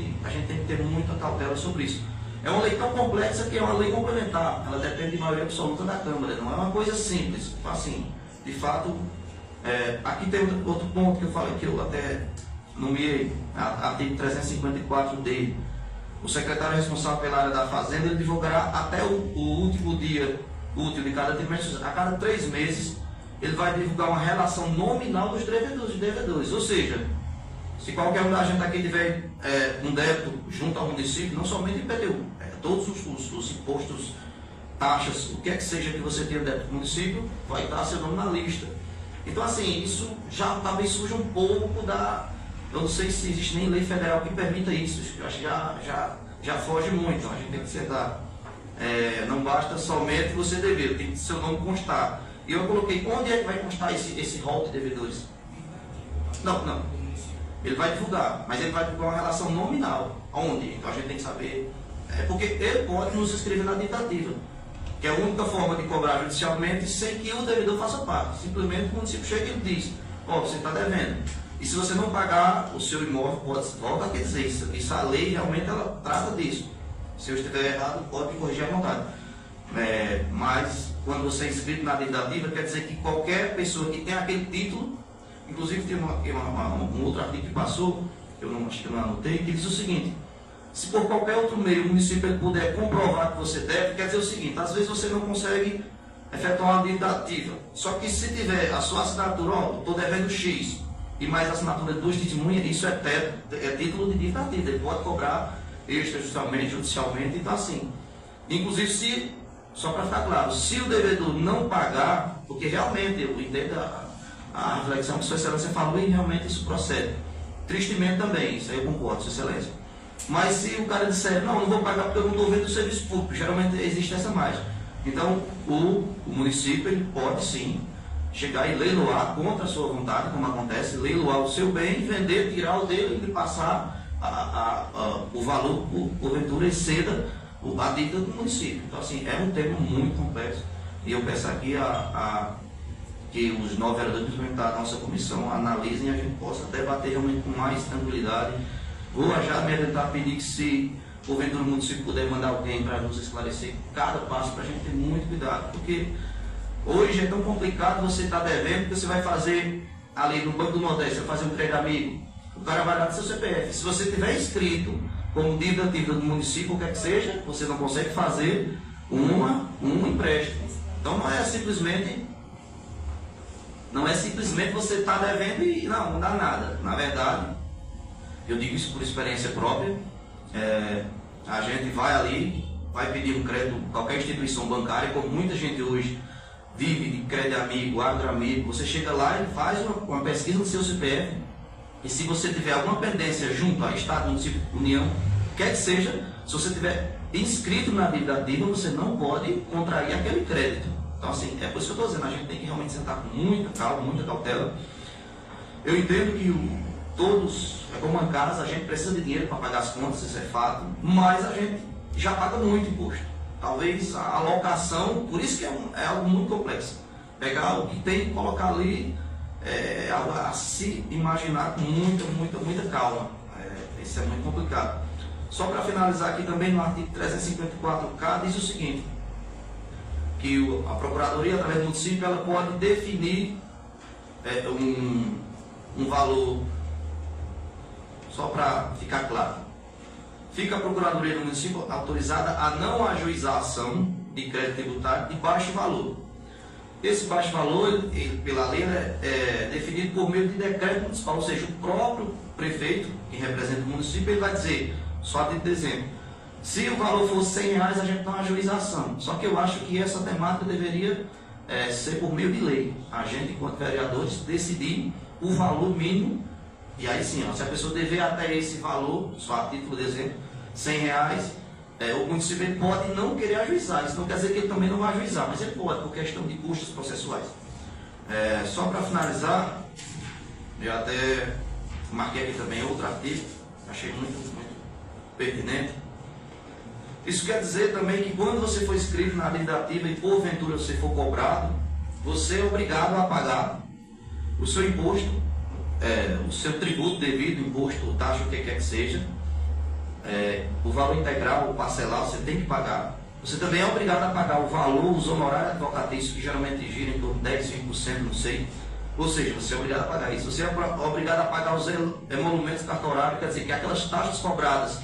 tem que ter muita cautela sobre isso. É uma lei tão complexa que é uma lei complementar, ela depende de maioria absoluta da Câmara, não é uma coisa simples. Assim, de fato, aqui tem outro ponto que eu falei, que eu até nomeei, artigo 354D. O secretário responsável pela área da Fazenda, ele divulgará até o último dia útil de cada trimestre, a cada 3 meses, ele vai divulgar uma relação nominal dos devedores. Ou seja, se qualquer um da gente aqui tiver um débito junto ao município, não somente IPTU, todos os impostos, taxas, o que é que seja que você tenha débito no município, vai estar seu nome na lista. Então, assim, isso já talvez surja um pouco da... Eu não sei se existe nem lei federal que permita isso. Eu acho que já foge muito. Então, a gente tem que sentar. Não basta somente você dever, tem que seu nome constar. E eu coloquei, onde é que vai constar esse rol de devedores? Não. Ele vai divulgar, mas ele vai divulgar uma relação nominal. Onde? Então a gente tem que saber. Porque ele pode nos inscrever na ditativa, que é a única forma de cobrar judicialmente sem que o devedor faça parte. Simplesmente o município chega e diz, você está devendo. E se você não pagar, o seu imóvel volta a dizer isso. Isso a lei realmente ela trata disso. Se eu estiver errado, pode me corrigir à vontade. Mas quando você é inscrito na ditativa, quer dizer que qualquer pessoa que tem aquele título, inclusive tem um outro artigo que passou, acho que eu não anotei, que diz o seguinte: se por qualquer outro meio o município ele puder comprovar que você deve, quer dizer o seguinte, às vezes você não consegue efetuar uma dívida ativa, só que se tiver a sua assinatura, estou devendo X, e mais a assinatura de 2 testemunhas, isso é título de dívida ativa, ele pode cobrar extrajudicialmente, judicialmente, então assim, inclusive só para ficar claro, se o devedor não pagar, porque realmente eu entendo a reflexão que Sua Excelência falou e realmente isso procede. Tristemente também, isso aí eu concordo, Sua Excelência. Mas se o cara disser, não vou pagar porque eu não estou vendo o serviço público, geralmente existe essa margem. Então, o município ele pode sim chegar e leiloar contra a sua vontade, como acontece, leiloar o seu bem, vender, tirar o dele e passar o valor, porventura, exceda a dívida do município. Então, assim, é um tema muito complexo. E eu peço aqui que os 9 vereadores da nossa comissão analisem e a gente possa debater realmente com mais tranquilidade. Vou já me tentar pedir que, se porventura o município puder mandar alguém para nos esclarecer cada passo, para a gente ter muito cuidado, porque hoje é tão complicado você estar devendo, que você vai fazer ali no Banco do Nordeste, vai fazer um crédito amigo, o cara vai dar do seu CPF. Se você tiver inscrito como dívida ativa do município, o que é que seja, você não consegue fazer um empréstimo. Então não é simplesmente você estar devendo e não dá nada. Na verdade, eu digo isso por experiência própria, a gente vai ali, vai pedir um crédito, qualquer instituição bancária, como muita gente hoje vive de crédito amigo, agro amigo, você chega lá e faz uma pesquisa no seu CPF, e se você tiver alguma pendência junto ao Estado, município, União, quer que seja, se você tiver inscrito na dívida ativa, você não pode contrair aquele crédito. Então assim, é por isso que eu estou dizendo, a gente tem que realmente sentar com muita calma, muita cautela. Eu entendo que todos, é como uma casa, a gente precisa de dinheiro para pagar as contas, isso é fato, mas a gente já paga muito imposto. Talvez a alocação, por isso que é algo muito complexo. Pegar o que tem e colocar ali, é algo a se imaginar com muita calma. Isso é muito complicado. Só para finalizar aqui também, no artigo 354K, diz o seguinte, que a Procuradoria, através do município, ela pode definir um valor, só para ficar claro. Fica a Procuradoria do município autorizada a não ajuizar a ação de crédito tributário de baixo valor. Esse baixo valor, pela lei, é definido por meio de decreto municipal, ou seja, o próprio prefeito, que representa o município, ele vai dizer, só de dezembro, se o valor fosse R$100, a gente não ajuiza a ação. Só que eu acho que essa temática deveria ser por meio de lei. A gente, enquanto vereadores, decidir o valor mínimo, e aí sim, se a pessoa dever até esse valor, só a título de exemplo, R$100, o município pode não querer ajuizar. Isso não quer dizer que ele também não vai ajuizar, mas ele pode, por questão de custos processuais. Só para finalizar, eu até marquei aqui também outro artigo, achei muito pertinente. Isso quer dizer também que quando você for inscrito na dívida ativa e porventura você for cobrado, você é obrigado a pagar o seu imposto, o seu tributo devido, imposto, taxa, o que quer que seja, o valor integral, o parcelar, você tem que pagar. Você também é obrigado a pagar o valor, os honorários advocatícios, que geralmente giram em torno de 10, 20%, não sei. Ou seja, você é obrigado a pagar isso. Você é obrigado a pagar os emolumentos cartorários, quer dizer, que aquelas taxas cobradas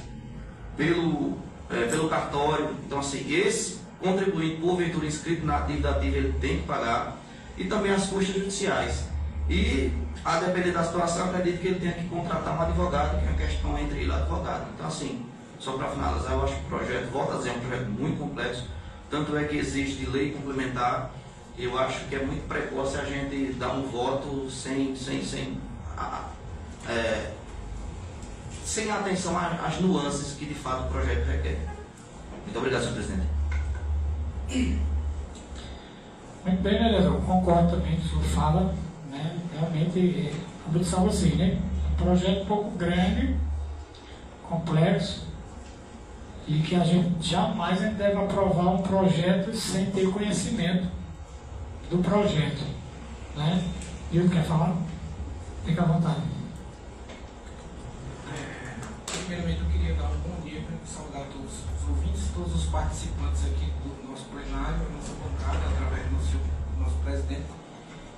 pelo cartório. Então, assim, esse contribuinte, porventura inscrito na dívida ativa, ele tem que pagar. E também as custas judiciais. E, a depender da situação, acredito que ele tenha que contratar um advogado, que é uma questão entre ele e o advogado. Então, assim, só para finalizar, eu acho que o projeto, volto a dizer, é um projeto muito complexo. Tanto é que existe lei complementar. Eu acho que é muito precoce a gente dar um voto sem atenção às nuances que de fato o projeto requer. Muito obrigado, senhor presidente. Muito bem, vereador, concordo também com o senhor fala, né? Realmente, como eu disse a vocês, né? Um projeto um pouco grande, complexo, e que a gente jamais deve aprovar um projeto sem ter conhecimento do projeto, né? Hilton, quer falar? Fica à vontade. Primeiramente, eu queria dar um bom dia para saudar todos os ouvintes, todos os participantes aqui do nosso plenário, da nossa bancada, através do nosso presidente,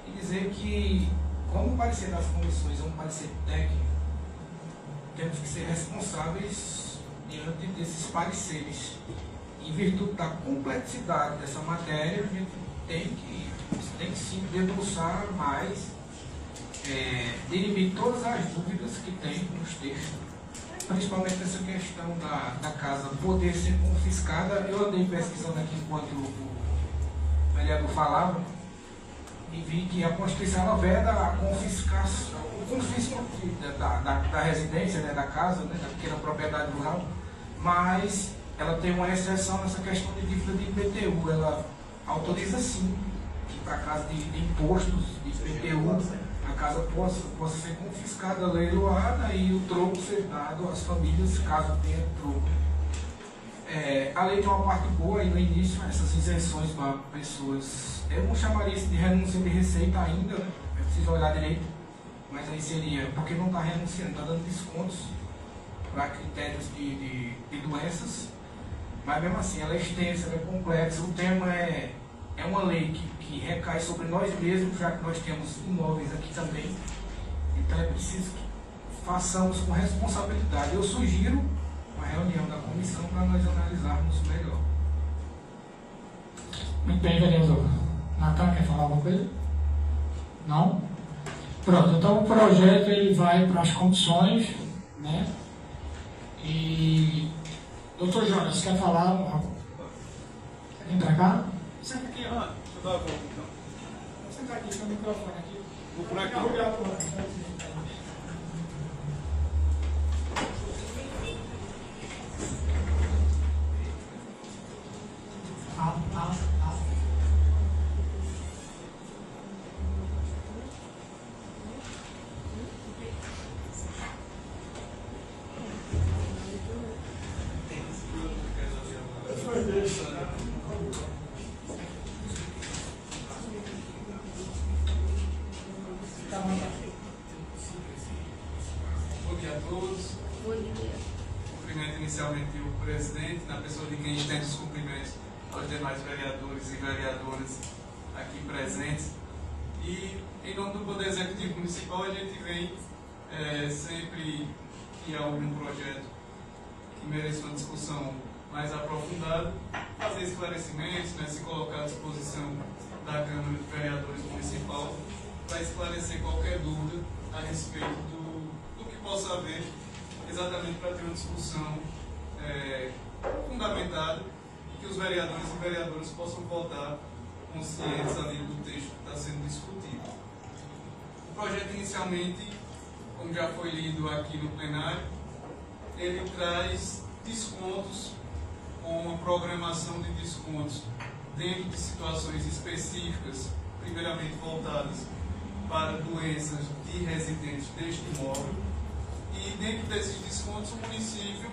e dizer que, como o parecer das comissões é um parecer técnico, temos que ser responsáveis diante desses pareceres. Em virtude da complexidade dessa matéria, a gente tem que sim debruçar mais, dirimir todas as dúvidas que tem nos textos, principalmente essa questão da casa poder ser confiscada. Eu andei pesquisando aqui enquanto o vereador falava e vi que a Constituição ela veda a confiscação, o confisco da residência, né, da casa, né, da pequena propriedade rural, mas ela tem uma exceção nessa questão de dívida de IPTU. Ela autoriza sim que para casa de impostos de IPTU a casa possa ser confiscada, leiloada e o troco ser dado às famílias caso tenha troco. A lei tem uma parte boa aí no início, essas isenções para pessoas, eu não chamaria isso de renúncia de receita ainda, né? É preciso olhar direito, mas aí seria, porque não está renunciando, está dando descontos para critérios de doenças, mas mesmo assim ela é extensa, ela é complexa, o tema é uma lei que recai sobre nós mesmos, já que nós temos imóveis aqui também, então é preciso que façamos com responsabilidade. Eu sugiro uma reunião da comissão para nós analisarmos melhor. Muito bem, vereador. Natan, quer falar alguma coisa? Não? Pronto, então o projeto ele vai para as comissões, né? E doutor Jonas, quer falar? Vem para cá? Senta aqui, ó. Deixa eu dar a volta então. Senta aqui, com o microfone aqui. Vou por aqui. Bom dia a todos. Bom dia. Cumprimento inicialmente o presidente, na pessoa de quem estende os cumprimentos aos demais vereadores e vereadoras aqui presentes. E, em nome do Poder Executivo Municipal, a gente vem sempre que há algum projeto que mereça uma discussão mais aprofundada, fazer esclarecimentos, né, se colocar à disposição da Câmara de Vereadores Municipal para esclarecer qualquer dúvida a respeito do que possa haver, exatamente para ter uma discussão fundamentada e que os vereadores e vereadoras possam votar conscientes ali do texto que está sendo discutido. O projeto inicialmente, como já foi lido aqui no plenário, ele traz descontos com uma programação de descontos dentro de situações específicas, primeiramente voltadas para doenças de residentes deste imóvel. E dentro desses descontos, o município,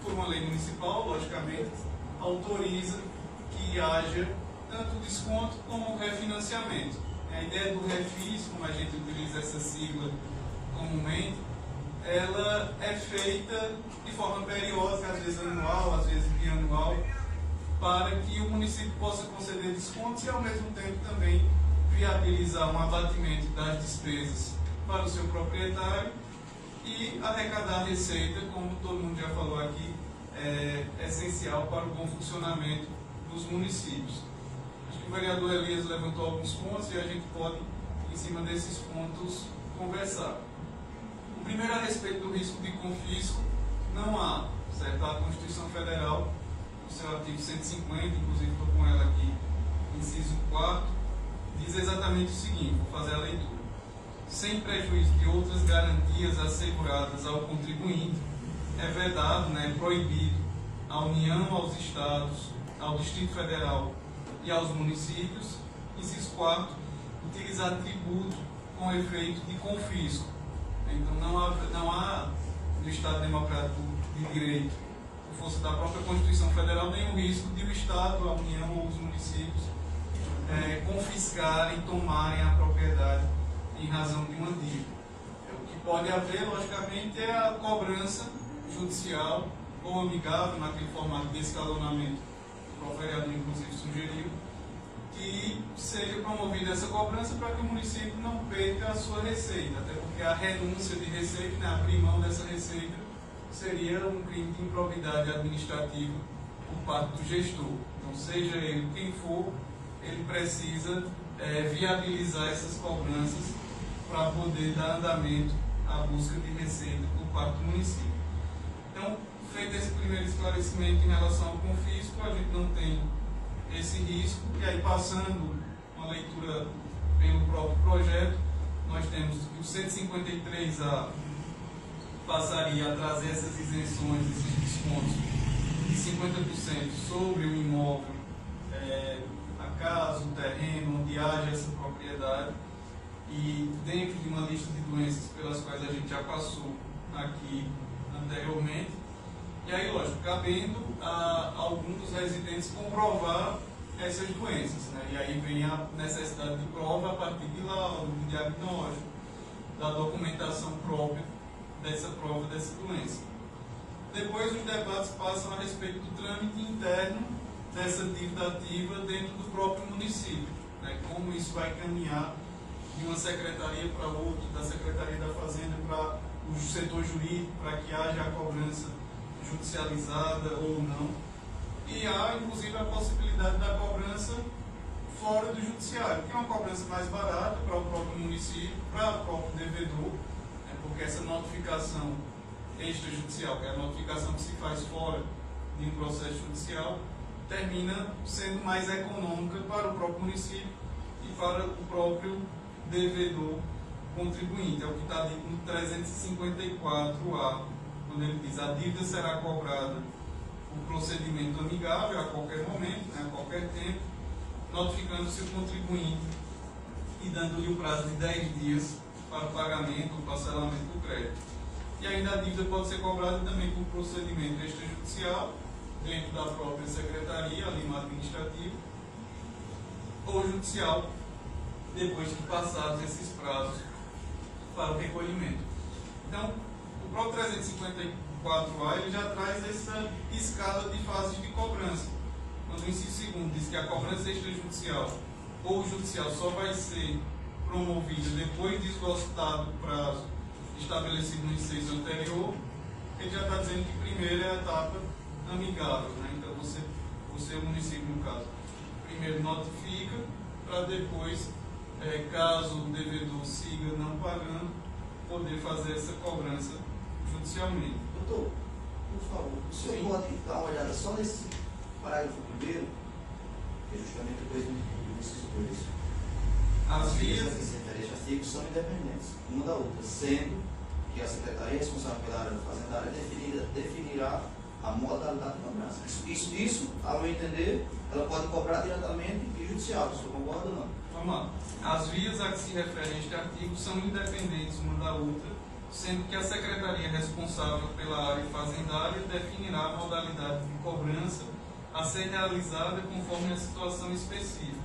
por uma lei municipal, logicamente, autoriza que haja tanto desconto como refinanciamento. A ideia do refis, como a gente utiliza essa sigla comumente, ela é feita de forma periódica, às vezes anual, às vezes bianual, para que o município possa conceder descontos e, ao mesmo tempo, também viabilizar um abatimento das despesas para o seu proprietário e arrecadar receita, como todo mundo já falou aqui, é essencial para o bom funcionamento dos municípios. Acho que o vereador Elias levantou alguns pontos e a gente pode, em cima desses pontos, conversar. O primeiro, a respeito do risco de confisco, não há, certo? A Constituição Federal, no seu artigo 150, inclusive estou com ela aqui, inciso 4, diz exatamente o seguinte, vou fazer a leitura. Sem prejuízo de outras garantias asseguradas ao contribuinte, é vedado, proibido à União, aos Estados, ao Distrito Federal e aos municípios, inciso 4, utilizar tributo com efeito de confisco. Então não há no Estado Democrático de Direito, por força da própria Constituição Federal, nenhum risco de o Estado, a União ou os municípios confiscarem, tomarem a propriedade em razão de uma dívida. O que pode haver, logicamente, é a cobrança judicial ou amigável, naquele formato de escalonamento que o vereador, inclusive, sugeriu, que seja promovida essa cobrança para que o município não perca a sua receita, até porque a renúncia de receita, a abrir mão dessa receita, seria um crime de improbidade administrativa por parte do gestor. Então, seja ele quem for, ele precisa viabilizar essas cobranças para poder dar andamento à busca de receita por parte do município. Então, feito esse primeiro esclarecimento em relação ao confisco, a gente não tem esse risco, e aí passando uma leitura pelo próprio projeto, nós temos que o 153A passaria a trazer essas isenções, esses descontos de 50% sobre o imóvel, a casa, o terreno, onde haja essa propriedade, e dentro de uma lista de doenças pelas quais a gente já passou aqui anteriormente. E aí, lógico, cabendo a algum dos residentes comprovar essas doenças, E aí vem a necessidade de prova a partir de laudo, de diagnóstico, da documentação própria dessa prova dessa doença. Depois, os debates passam a respeito do trâmite interno dessa dívida ativa dentro do próprio município, Como isso vai caminhar de uma secretaria para outra, da Secretaria da Fazenda para o setor jurídico, para que haja a cobrança judicializada ou não. E há, inclusive, a possibilidade da cobrança fora do judiciário, que é uma cobrança mais barata para o próprio município, para o próprio devedor, né, porque essa notificação extrajudicial, que é a notificação que se faz fora de um processo judicial, termina sendo mais econômica para o próprio município e para o próprio devedor contribuinte. É o que está dito no 354A, quando ele diz: a dívida será cobrada por procedimento amigável a qualquer momento, né, a qualquer tempo, notificando-se o contribuinte e dando-lhe o prazo de 10 dias para o pagamento ou parcelamento do crédito. E ainda a dívida pode ser cobrada também por procedimento extrajudicial, dentro da própria secretaria, lima administrativo, ou judicial, depois de passados esses prazos para o recolhimento. Então, o próprio 354A ele já traz essa escala de fases de cobrança. Quando o inciso 2 diz que a cobrança extrajudicial ou judicial só vai ser promovida depois de esgotado o prazo estabelecido no inciso anterior, ele já está dizendo que primeiro é a etapa amigável, né? Então você, o município, no caso, primeiro notifica para depois, caso o devedor siga não pagando, poder fazer essa cobrança judicialmente. Doutor, por favor, o senhor pode dar uma olhada só nesse parágrafo primeiro, que é justamente depois do inciso 2. As vias da Secretaria de Artigos são independentes, uma da outra, sendo que a Secretaria responsável pela área fazendária definirá a modalidade de cobrança. Isso, ao meu entender, ela pode cobrar diretamente e judicial, se eu concordo ou não. Vamos lá. As vias a que se refere este artigo são independentes uma da outra, sendo que a Secretaria responsável pela área fazendária definirá a modalidade de cobrança a ser realizada conforme a situação específica,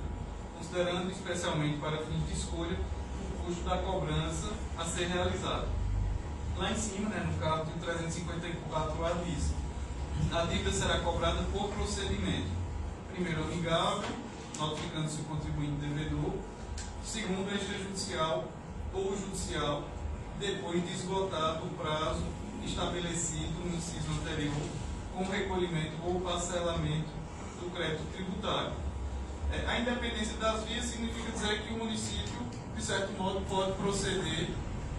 considerando especialmente para fins de escolha o custo da cobrança a ser realizada. Lá em cima, né, no caso do 354A, diz: a dívida será cobrada por procedimento. Primeiro, amigável, notificando-se o contribuinte devedor. Segundo, extrajudicial ou judicial, depois de esgotado o prazo estabelecido no inciso anterior, com recolhimento ou parcelamento do crédito tributário. A independência das vias significa dizer que o município, de certo modo, pode proceder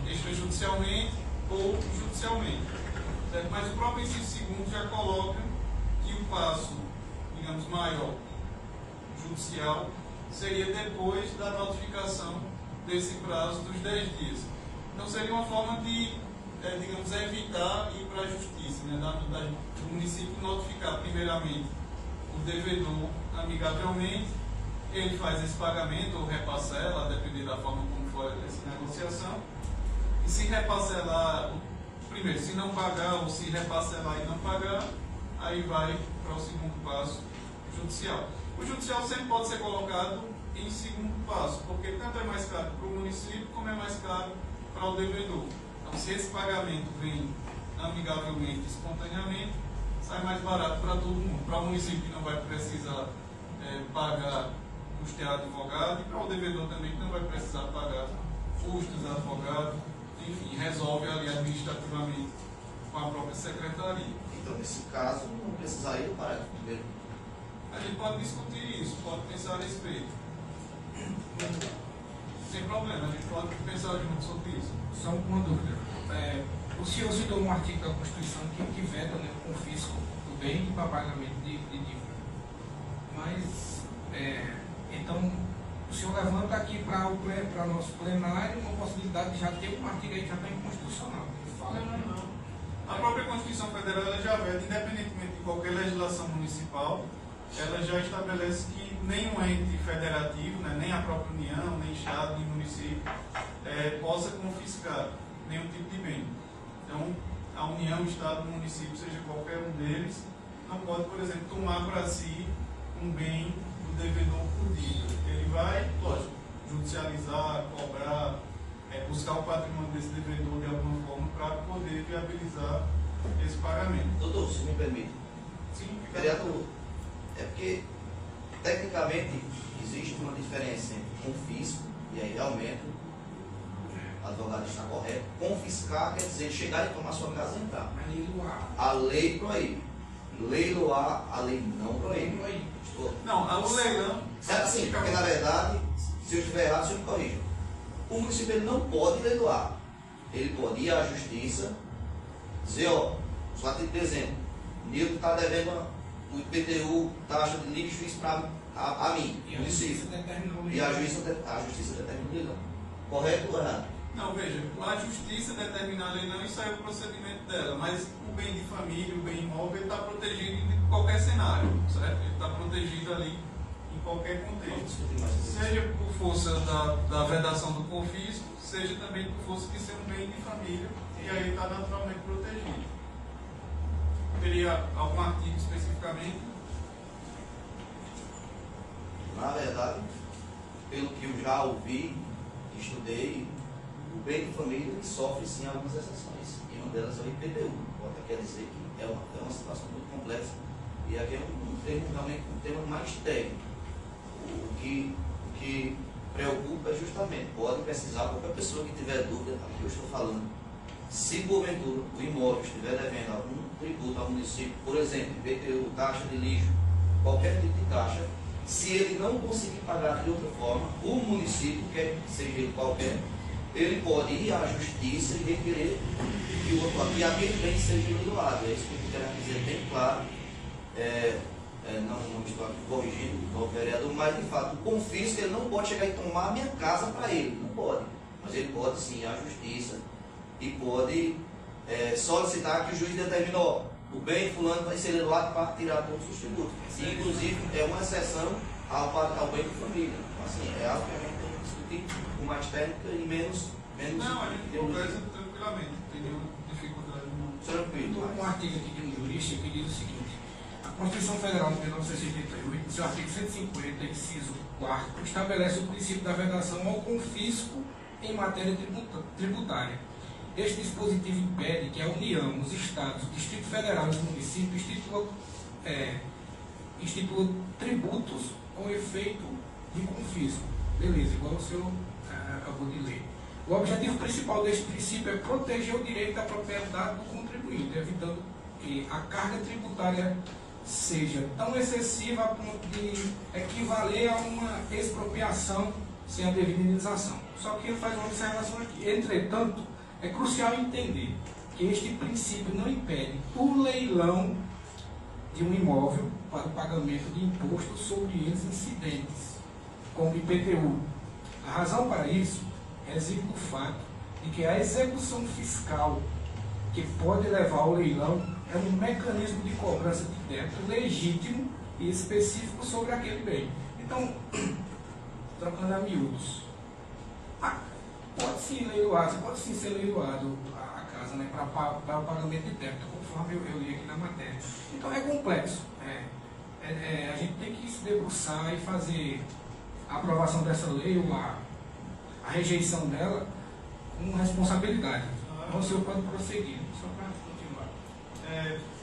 extrajudicialmente ou judicialmente. Certo? Mas o próprio inciso 2 já coloca que o passo, digamos, maior, judicial, seria depois da notificação desse prazo dos 10 dias. Então seria uma forma de, digamos, evitar ir para a justiça, né? Do município notificar primeiramente o devedor amigavelmente, ele faz esse pagamento ou reparcela, a depender da forma como for essa negociação, e se reparcelar, primeiro, se não pagar ou se reparcelar e não pagar, aí vai para o segundo passo judicial. O judicial sempre pode ser colocado em segundo passo, porque tanto é mais caro para o município, como é mais caro para o devedor. Então, se esse pagamento vem amigavelmente, espontaneamente, sai mais barato para todo mundo. Para o município que não vai precisar pagar custear advogado, e para o devedor também que não vai precisar pagar custos, advogado, enfim, resolve ali administrativamente com a própria secretaria. Então, nesse caso, não precisa ir do parágrafo primeiro. A gente pode discutir isso, pode pensar a respeito. Sem problema, a gente pode pensar junto sobre isso. Só uma dúvida. O senhor citou um artigo da Constituição que veta, né, o confisco do bem para pagamento de dívida. Mas, então, o senhor levanta aqui para o nosso plenário uma possibilidade de já ter um artigo aí que já está inconstitucional. Que fala Não. A própria Constituição Federal ela já veta, independentemente de qualquer legislação municipal, ela já estabelece que nenhum ente federativo, né, nem a própria União, nem Estado, nem município, possa confiscar nenhum tipo de bem. Então, a União, o Estado, o município, seja qualquer um deles, não pode, por exemplo, tomar para si um bem do devedor por dívida. Ele vai, lógico, judicializar, cobrar, buscar o patrimônio desse devedor de alguma forma para poder viabilizar esse pagamento. Doutor, se me permite. Sim, Vereador, é porque, tecnicamente, existe uma diferença entre confisco, e aí realmente o advogado está correto. Confiscar quer dizer chegar e tomar sua casa e entrar. A lei proíbe. leiloar, a lei não proíbe. Não, o leilão. Sim, porque na verdade, se eu estiver errado, você me corrija. O município ele não pode leiloar. Ele pode ir à justiça, dizer, ó, só a título de exemplo, Nilton está devendo o IPTU, taxa de lixo, isso para a mim, município. E a justiça determina o leilão. Correto ou errado? Não, veja, a justiça determinar a leilão, isso aí é o procedimento dela, mas o bem de família, o bem imóvel, ele está protegido em qualquer cenário, certo? Ele está protegido ali em qualquer contexto. Seja por força da vedação do confisco, seja também por força de ser um bem de família, e aí está naturalmente protegido. Teria algum artigo especificamente? Na verdade, pelo que eu já ouvi, estudei, o bem de família sofre sim algumas exceções, e uma delas é o IPTU. Pode quer dizer que é uma situação muito complexa, e aqui é um termo realmente um tema mais técnico. O que preocupa é justamente, pode pesquisar qualquer pessoa que tiver dúvida do que eu estou falando. Se porventura o imóvel estiver devendo algum tributo ao município, por exemplo, IPTU, taxa de lixo, qualquer tipo de taxa, se ele não conseguir pagar de outra forma, o município, quer seja ele qualquer, ele pode ir à justiça e requerer que aquele bem seja leiloado. É isso que eu quero dizer bem claro. Não estou aqui corrigindo o vereador, mas de fato o confisco ele não pode chegar e tomar a minha casa para ele, não pode. Mas ele pode sim ir à justiça e pode solicitar que o juiz determinou o bem fulano vai ser leiloado para tirar todos os tributos. E, inclusive é uma exceção ao bem de família. Então, assim, é algo que a gente tem que discutir com mais técnica e menos não, a gente conversa tranquilamente, não tem nenhuma dificuldade. Tranquilo. Um artigo aqui de um jurista que diz o seguinte: a Constituição Federal de 1988, seu artigo 150, inciso 4º, estabelece o princípio da vedação ao confisco em matéria tributária. Este dispositivo impede que a União, os Estados, o Distrito Federal e os municípios instituam tributos com efeito de confisco. Beleza, igual o senhor acabou de ler. O objetivo principal deste princípio é proteger o direito da propriedade do contribuinte, evitando que a carga tributária seja tão excessiva a ponto de equivaler a uma expropriação sem a devida indenização. Só que ele faz uma observação aqui. Entretanto, é crucial entender que este princípio não impede o leilão de um imóvel para o pagamento de impostos sobre eles incidentes, como IPTU. A razão para isso reside no fato de que a execução fiscal que pode levar ao leilão é um mecanismo de cobrança de débito legítimo e específico sobre aquele bem. Então, trocando a miúdos, pode sim ser leiloado a casa, né, para o pagamento de débito, conforme eu li aqui na matéria. Então é complexo. A gente tem que se debruçar e fazer a aprovação dessa lei ou a rejeição dela com responsabilidade. Então o senhor pode prosseguir, só para continuar.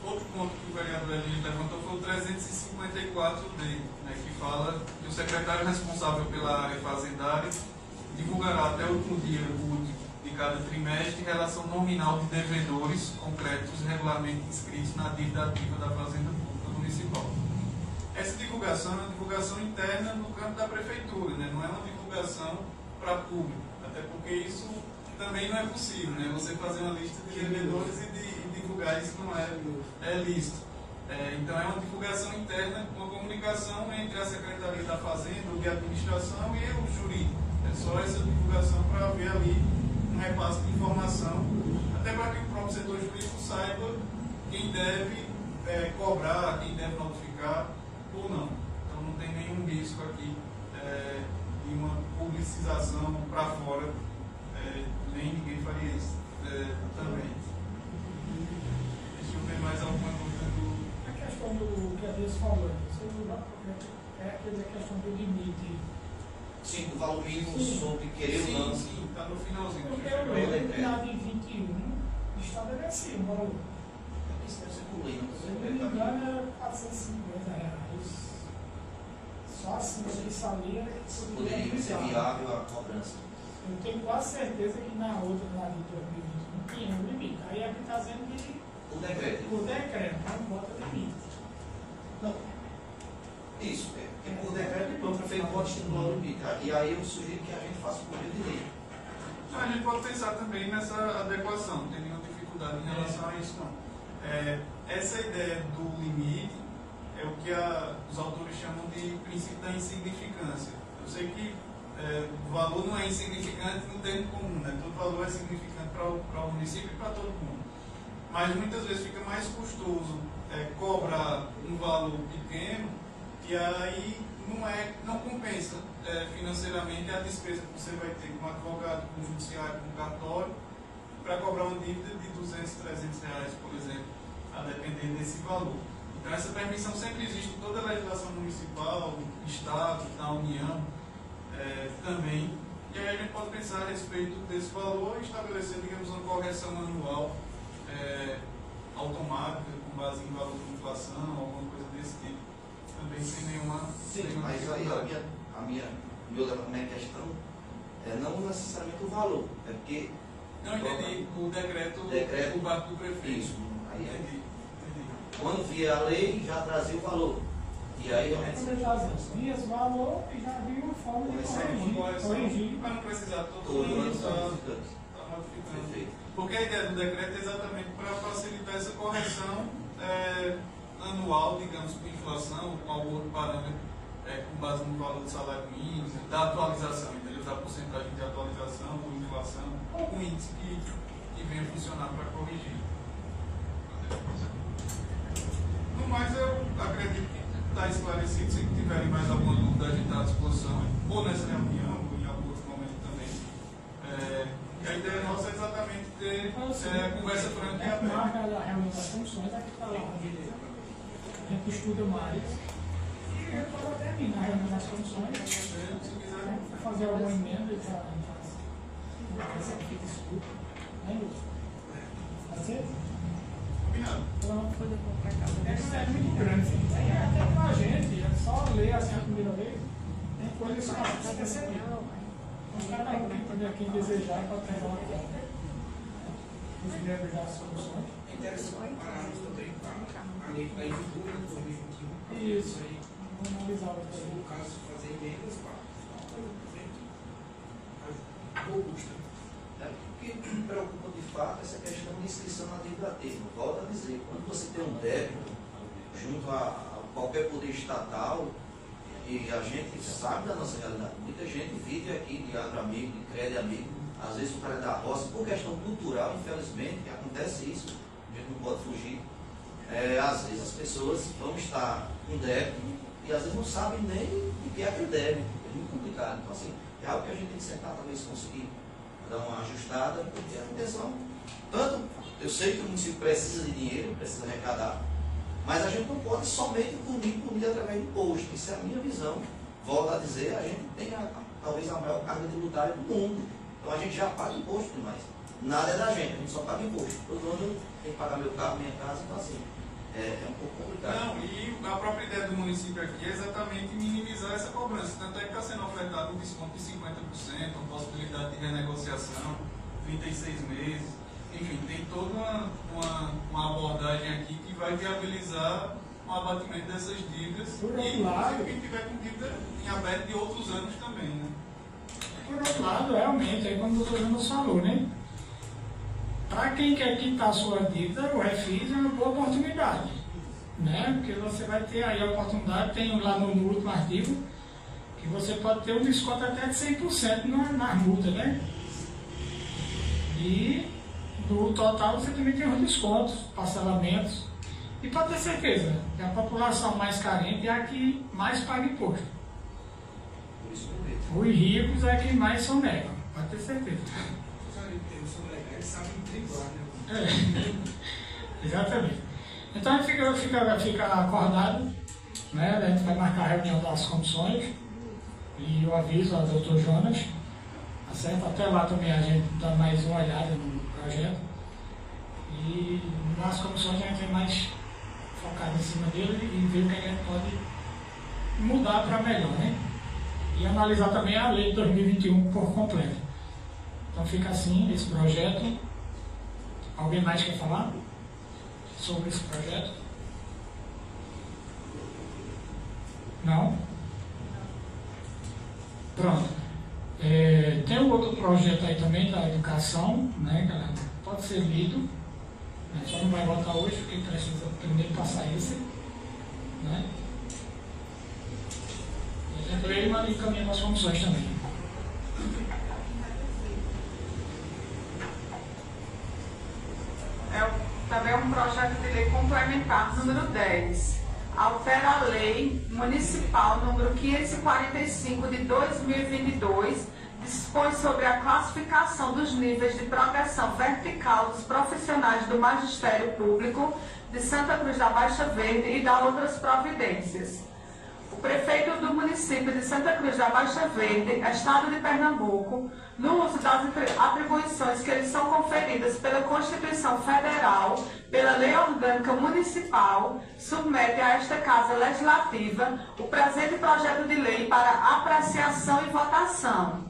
Outro ponto que o vereador Elinho levantou foi o 354D, né, que fala que o secretário responsável pela área fazendária divulgará até o último dia de cada trimestre relação nominal de devedores concretos regularmente inscritos na dívida ativa da Fazenda Pública Municipal. Essa divulgação é uma divulgação interna no campo da prefeitura, né? Não é uma divulgação para público, até porque isso também não é possível, né? Você fazer uma lista de devedores e divulgar isso não é lícito. Então é uma divulgação interna, uma comunicação entre a Secretaria da Fazenda, o de Administração e o jurídico. É só essa divulgação para haver ali um repasse de informação, até para que o próprio setor jurídico saiba quem deve cobrar, quem deve notificar ou não. Então não tem nenhum risco aqui de uma publicização para fora, nem ninguém faria isso também. Deixa eu ver mais alguma coisa do... A questão do que a Deus falou, quer dizer, a questão do limite. Sim, do valor mínimo sobre querer ou não. Sim, está no finalzinho. Porque eu lembro lá de 21 estabelecia um valor. Isso deve ser por lei, Se eu não me engano, era R$450. Só assim, isso ali era que se poderia ser viável a cobrança. Eu tenho quase certeza que na outra, lá de 2021, tinha um limite. Aí a gente está dizendo que por decreto. Por decreto, não bota limite. sugiro que a gente faça um projeto de lei. A gente pode pensar também nessa adequação, não tem nenhuma dificuldade em relação a isso, não. Essa ideia do limite é o que os autores chamam de princípio da insignificância. Eu sei que o valor não é insignificante no termo comum, né? Todo valor é significante para o município e para todo mundo. Mas muitas vezes fica mais custoso cobrar um valor pequeno e aí não compensa financeiramente a despesa que você vai ter com um advogado, com um judiciário, com um cartório, para cobrar uma dívida de 200, 300 reais, por exemplo, a depender desse valor. Então essa permissão sempre existe em toda a legislação municipal, Estado, da União também. E aí a gente pode pensar a respeito desse valor e estabelecer, digamos, uma correção anual automática, com base em valor de inflação, alguma coisa desse tipo. Também sem nenhuma... Sim, mas aí a minha questão é não necessariamente o valor, é porque... Não entendi, o decreto por parte do prefeito. Isso, aí entendi. Quando vier a lei, já trazia o valor. E aí Você já via esse valor e já viu uma forma de corrigir. Para não precisar todo ano está modificando. Perfeito. Porque a ideia do decreto é exatamente para facilitar essa correção anual, digamos, com inflação, com algum outro parâmetro, com base no valor do salário mínimo, da atualização, entendeu? Da porcentagem de atualização, ou inflação, algum índice que venha funcionar para corrigir. No mais, eu acredito que está esclarecido. Se tiverem mais alguma dúvida, a gente está à disposição, ou nessa reunião, ou em algum outro momento também. E a ideia nossa é exatamente ter conversa franca e aberta. Marca a reunião das comissões, aqui está lá. A gente estuda mais. E eu pode até vir na reunião das comissões. Se quiser fazer alguma emenda, já fica escuta. Né, Lúcio? Pode ser? Combinado. É muito grande. Até pra gente, é só ler assim a primeira vez. Tem coisas que você vai perceber. Cada um que puder aqui desejar pode pegar uma conta. Os membros das soluções. É interessante pararmos também para a lei está em vigor em 2021. Isso aí. Vamos analisar o Se for o caso de fazer emendas, robusta. O que me preocupa de fato é essa questão de inscrição na dívida a termo. Volto a dizer, quando você tem um débito junto a qualquer poder estatal, e a gente sabe da nossa realidade, muita gente vive aqui de agro amigo, de crédito amigo, às vezes o cara é da roça, por questão cultural, infelizmente, que acontece isso, a gente não pode fugir. Às vezes as pessoas vão estar com débito e às vezes não sabem nem o que é aquele débito, é muito complicado. Então, assim, é algo que a gente tem que sentar, talvez conseguir dar uma ajustada, porque a intenção, tanto, eu sei que o município precisa de dinheiro, precisa arrecadar, mas a gente não pode somente punir através de imposto. Isso é a minha visão. Volto a dizer, a gente tem talvez a maior carga tributária do mundo. Então a gente já paga imposto demais. Nada é da gente, a gente só paga imposto. Todo ano eu tenho que pagar meu carro, minha casa, então assim, é um pouco complicado. Não, e a própria ideia do município aqui é exatamente minimizar essa cobrança. Tanto é que está sendo ofertado um desconto de 50%, uma possibilidade de renegociação, 36 meses. Enfim, tem toda uma abordagem aqui que vai viabilizar o abatimento dessas dívidas. Por E outro lado, quem tiver com dívida em aberto de outros anos também, né? Por outro lado, realmente, aí como o doutor Jonas falou, né? Para quem quer quitar a sua dívida, o refis é uma boa oportunidade. Né? Porque você vai ter aí a oportunidade, tem lá no último artigo, que você pode ter um desconto até de 100% nas multas, né? E no total você também tem os descontos, parcelamentos. E pode ter certeza que a população mais carente é a que mais paga imposto. Por isso que eu vejo. Os ricos é quem mais sonegam, pode ter certeza. Eles sabem driblar, né? Exatamente. Então a gente fica acordado, né? A gente vai marcar a reunião das comissões e eu aviso ao doutor Jonas, tá certo? Até lá também a gente dá mais uma olhada no projeto e nas comissões a gente vai mais focado em cima dele e ver o que a gente pode mudar para melhor, né? E analisar também a lei de 2021 por completo. Então fica assim esse projeto. Alguém mais quer falar sobre esse projeto? Não? Pronto. outro projeto aí também da educação, né, galera? Pode ser lido, né? Só não vai votar hoje, porque precisa primeiro passar esse, né? A gente lê e manda encaminhar para as comissões também. Também um projeto de lei complementar número 10. Altera a lei municipal número 545 de 2022, dispõe sobre a classificação dos níveis de progressão vertical dos profissionais do Magistério Público de Santa Cruz da Baixa Verde e dá outras providências. O prefeito do município de Santa Cruz da Baixa Verde, Estado de Pernambuco, no uso das atribuições que lhes são conferidas pela Constituição Federal, pela Lei Orgânica Municipal, submete a esta Casa Legislativa o presente projeto de lei para apreciação e votação.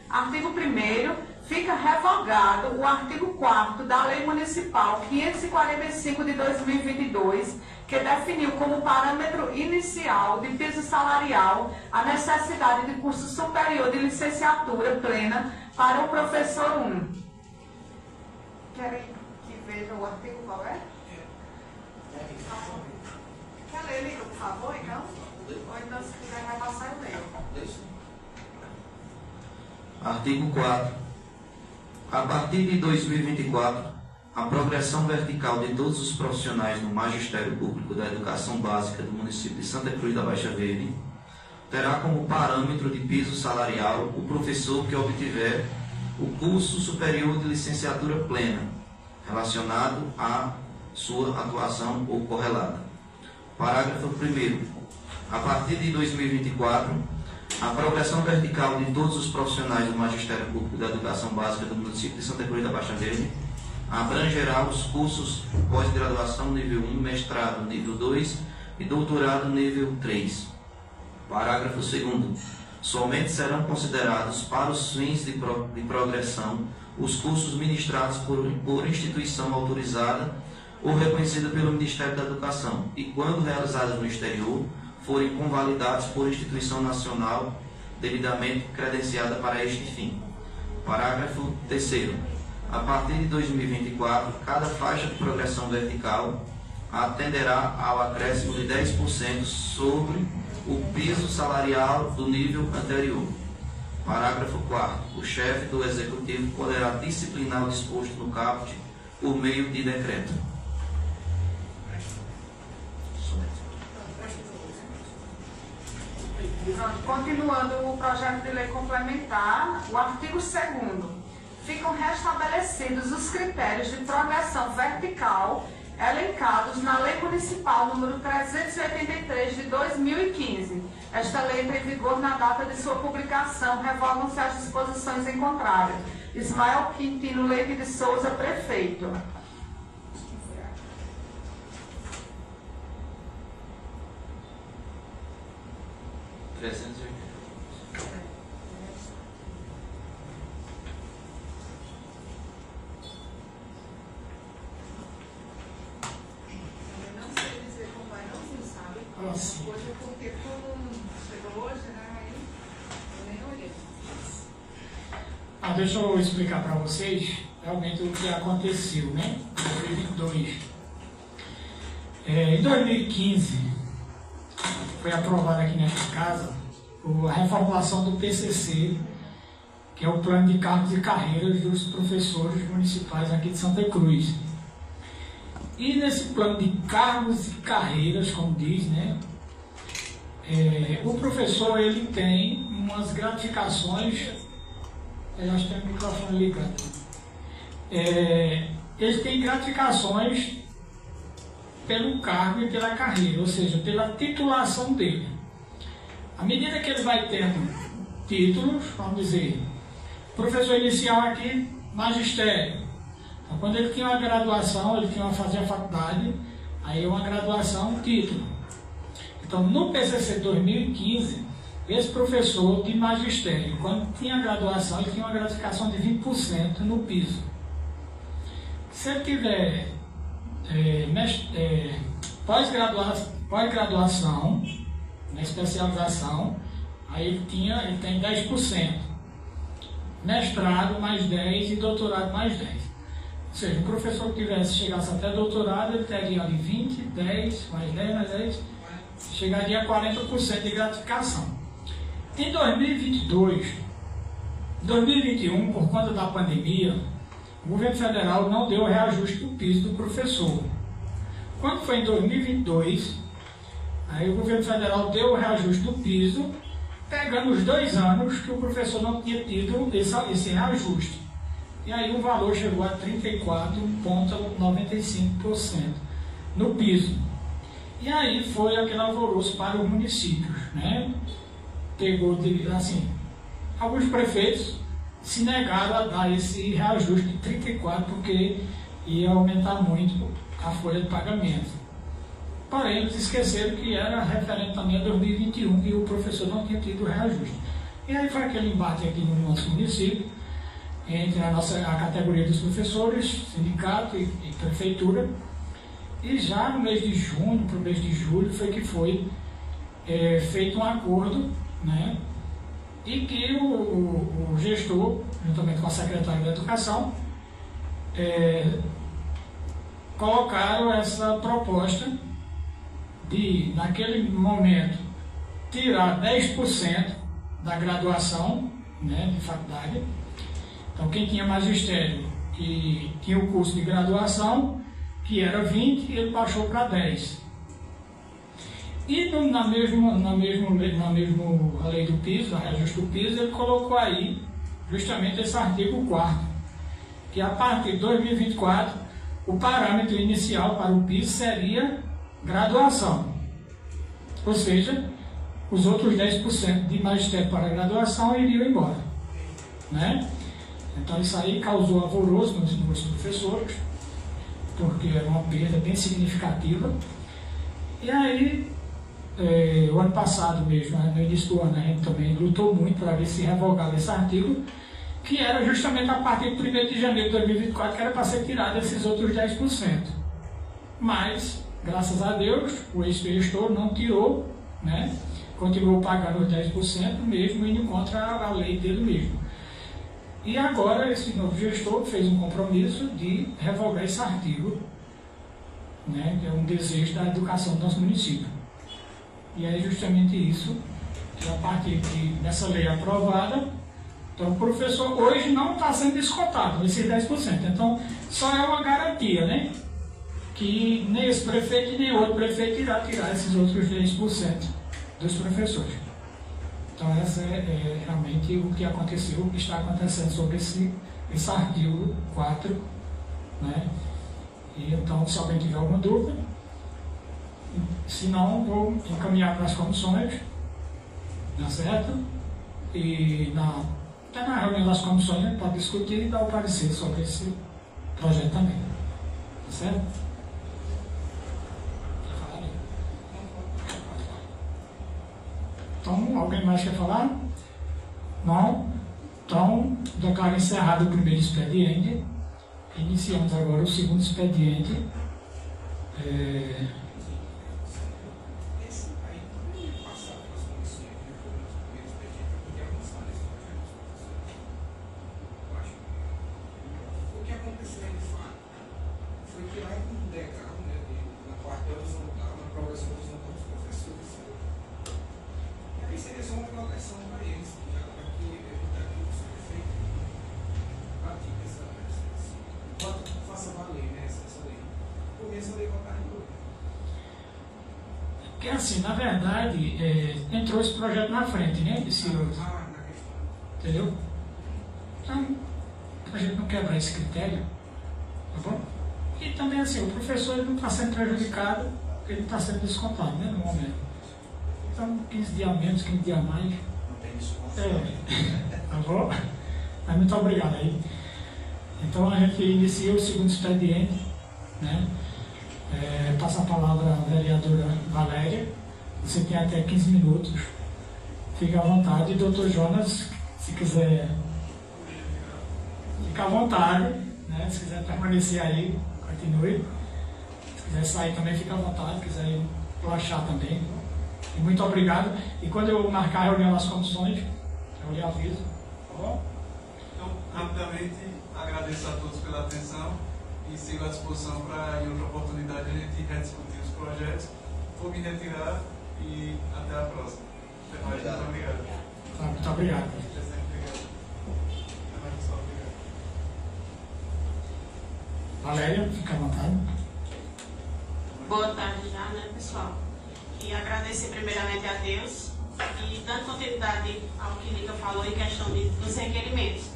Artigo 1º. Fica revogado o artigo 4º da Lei Municipal 545 de 2022, que definiu como parâmetro inicial de piso salarial a necessidade de curso superior de licenciatura plena para o professor 1. Querem que veja o artigo qual é? Quer ler, Liga, por favor, então? Ou então, se quiser repassar, eu leio. Artigo 4. A partir de 2024, a progressão vertical de todos os profissionais no Magistério Público da Educação Básica do município de Santa Cruz da Baixa Verde terá como parâmetro de piso salarial o professor que obtiver o curso superior de licenciatura plena, relacionado à sua atuação ou correlata. Parágrafo 1º. A partir de 2024, a progressão vertical de todos os profissionais do Magistério Público da Educação Básica do município de Santa Cruz da Baixa Verde abrangerá os cursos pós-graduação nível 1, mestrado nível 2 e doutorado nível 3. Parágrafo 2º. Somente serão considerados para os fins de progressão os cursos ministrados por instituição autorizada ou reconhecida pelo Ministério da Educação e, quando realizados no exterior, forem convalidados por instituição nacional devidamente credenciada para este fim. Parágrafo 3º. A partir de 2024, cada faixa de progressão vertical atenderá ao acréscimo de 10% sobre o piso salarial do nível anterior. Parágrafo 4º. O chefe do Executivo poderá disciplinar o disposto no caput por meio de decreto. Continuando o projeto de lei complementar, o artigo 2º. Ficam restabelecidos os critérios de progressão vertical elencados na Lei Municipal número 383 de 2015. Esta lei entra em vigor na data de sua publicação. Revogam-se as disposições em contrário. Ismael Quintino Leite de Souza, prefeito. Hoje porque tudo chegou hoje, né? Aí eu nem olhei. Deixa eu explicar para vocês realmente o que aconteceu, né? Em 2022. Em 2015, foi aprovada aqui nesta casa a reformulação do PCC, que é o Plano de Cargos e Carreiras dos Professores Municipais aqui de Santa Cruz. E nesse plano de cargos e carreiras, como diz, né, o professor ele tem umas gratificações. Eu acho que tem o microfone ligado. Ele tem gratificações pelo cargo e pela carreira, ou seja, pela titulação dele. À medida que ele vai tendo títulos, vamos dizer, professor inicial aqui, magistério. Então, quando ele tinha uma graduação, ele tinha que fazer a faculdade, aí uma graduação, um título. Então, no PCC 2015, esse professor de magistério, quando tinha graduação, ele tinha uma gratificação de 20% no piso. Se ele tiver pós-graduação, na especialização, aí ele tem 10%. mestrado mais 10 e doutorado mais 10. Ou seja, um professor que chegasse até doutorado, ele teria ali 20, 10, mais 10, mais 10, chegaria a 40% de gratificação. Em 2021, por conta da pandemia, o governo federal não deu reajuste do piso do professor. Quando foi em 2022, aí o governo federal deu o reajuste do piso, pegando os 2 anos que o professor não tinha tido esse reajuste. E aí o valor chegou a 34,95% no piso. E aí foi aquele alvoroço para os municípios, né? Pegou, assim, alguns prefeitos se negaram a dar esse reajuste de 34% porque ia aumentar muito a folha de pagamento. Porém, eles esqueceram que era referente também a 2021 e o professor não tinha tido reajuste. E aí foi aquele embate aqui no nosso município, entre a categoria dos professores, sindicato e prefeitura. E já no mês de junho, para o mês de julho, foi feito um acordo, né? E que o gestor, juntamente com a secretária da Educação, colocaram essa proposta de, naquele momento, tirar 10% da graduação, né, de faculdade. Então, quem tinha magistério, que tinha o curso de graduação, que era 20, ele baixou para 10. E na mesma lei do piso, a reajuste do piso, ele colocou aí justamente esse artigo 4º, que a partir de 2024, o parâmetro inicial para o piso seria graduação. Ou seja, os outros 10% de magistério para graduação iriam embora, né? Então isso aí causou alvoroço nos professores, porque era uma perda bem significativa. E aí, o ano passado mesmo, no início do ano, a gente também lutou muito para ver se revogava esse artigo, que era justamente a partir de 1º de janeiro de 2024, que era para ser tirado esses outros 10%. Mas, graças a Deus, o ex-gestor não tirou, né? Continuou pagando os 10% mesmo, indo contra a lei dele mesmo. E agora esse novo gestor fez um compromisso de revogar esse artigo, né, que é um desejo da educação do nosso município. E é justamente isso, que a partir dessa lei aprovada, então o professor hoje não está sendo descontado, esses 10%. Então só é uma garantia, né, que nem esse prefeito e nem outro prefeito irá tirar esses outros 10% dos professores. Então, essa é realmente o que aconteceu, o que está acontecendo sobre esse artigo 4, né? E, então, se alguém tiver alguma dúvida, se não, vou encaminhar para as comissões, tá certo? E até na reunião das comissões para discutir e dar o parecer sobre esse projeto também, tá certo? Então, alguém mais quer falar? Não? Então, declaro encerrado o primeiro expediente. Iniciamos agora o segundo expediente. O que aconteceu de fato foi que lá em um decado, né, na parte horizontal, na progressão horizontal dos professores, aí seria só uma proteção para eles, para que evitar que isso seja feito. Pratique enquanto faça valer, né, essa lei. Por essa lei votar em dúvida. Porque assim, na verdade, entrou esse projeto na frente, né? Na questão. Entendeu? Então, a gente não quebrar esse critério, tá bom? E também assim, o professor ele não está sendo prejudicado, porque ele está sendo descontado, né, no momento. Então, 15 dias a menos, 15 dias a mais. Não tem desconto. Tá bom? Mas muito obrigado aí. Então a gente inicia o segundo expediente, né? Passa a palavra à vereadora Valéria. Você tem até 15 minutos. Fique à vontade. Doutor Jonas, se quiser, fica à vontade, né? Se quiser permanecer aí, continue. Se quiser sair também, fica à vontade. Se quiser relaxar também. E muito obrigado. E quando eu marcar a reunião das comissões, eu lhe aviso. Tá bom? rapidamente agradeço a todos pela atenção e sigo à disposição para, em outra oportunidade, a gente rediscutir os projetos. Vou me retirar e até a próxima. Até mais, muito obrigado. Muito obrigado. Valéria, fica à vontade. Boa tarde já, né, pessoal? E agradecer primeiramente a Deus e dando continuidade ao que Lica falou em questão dos requerimentos.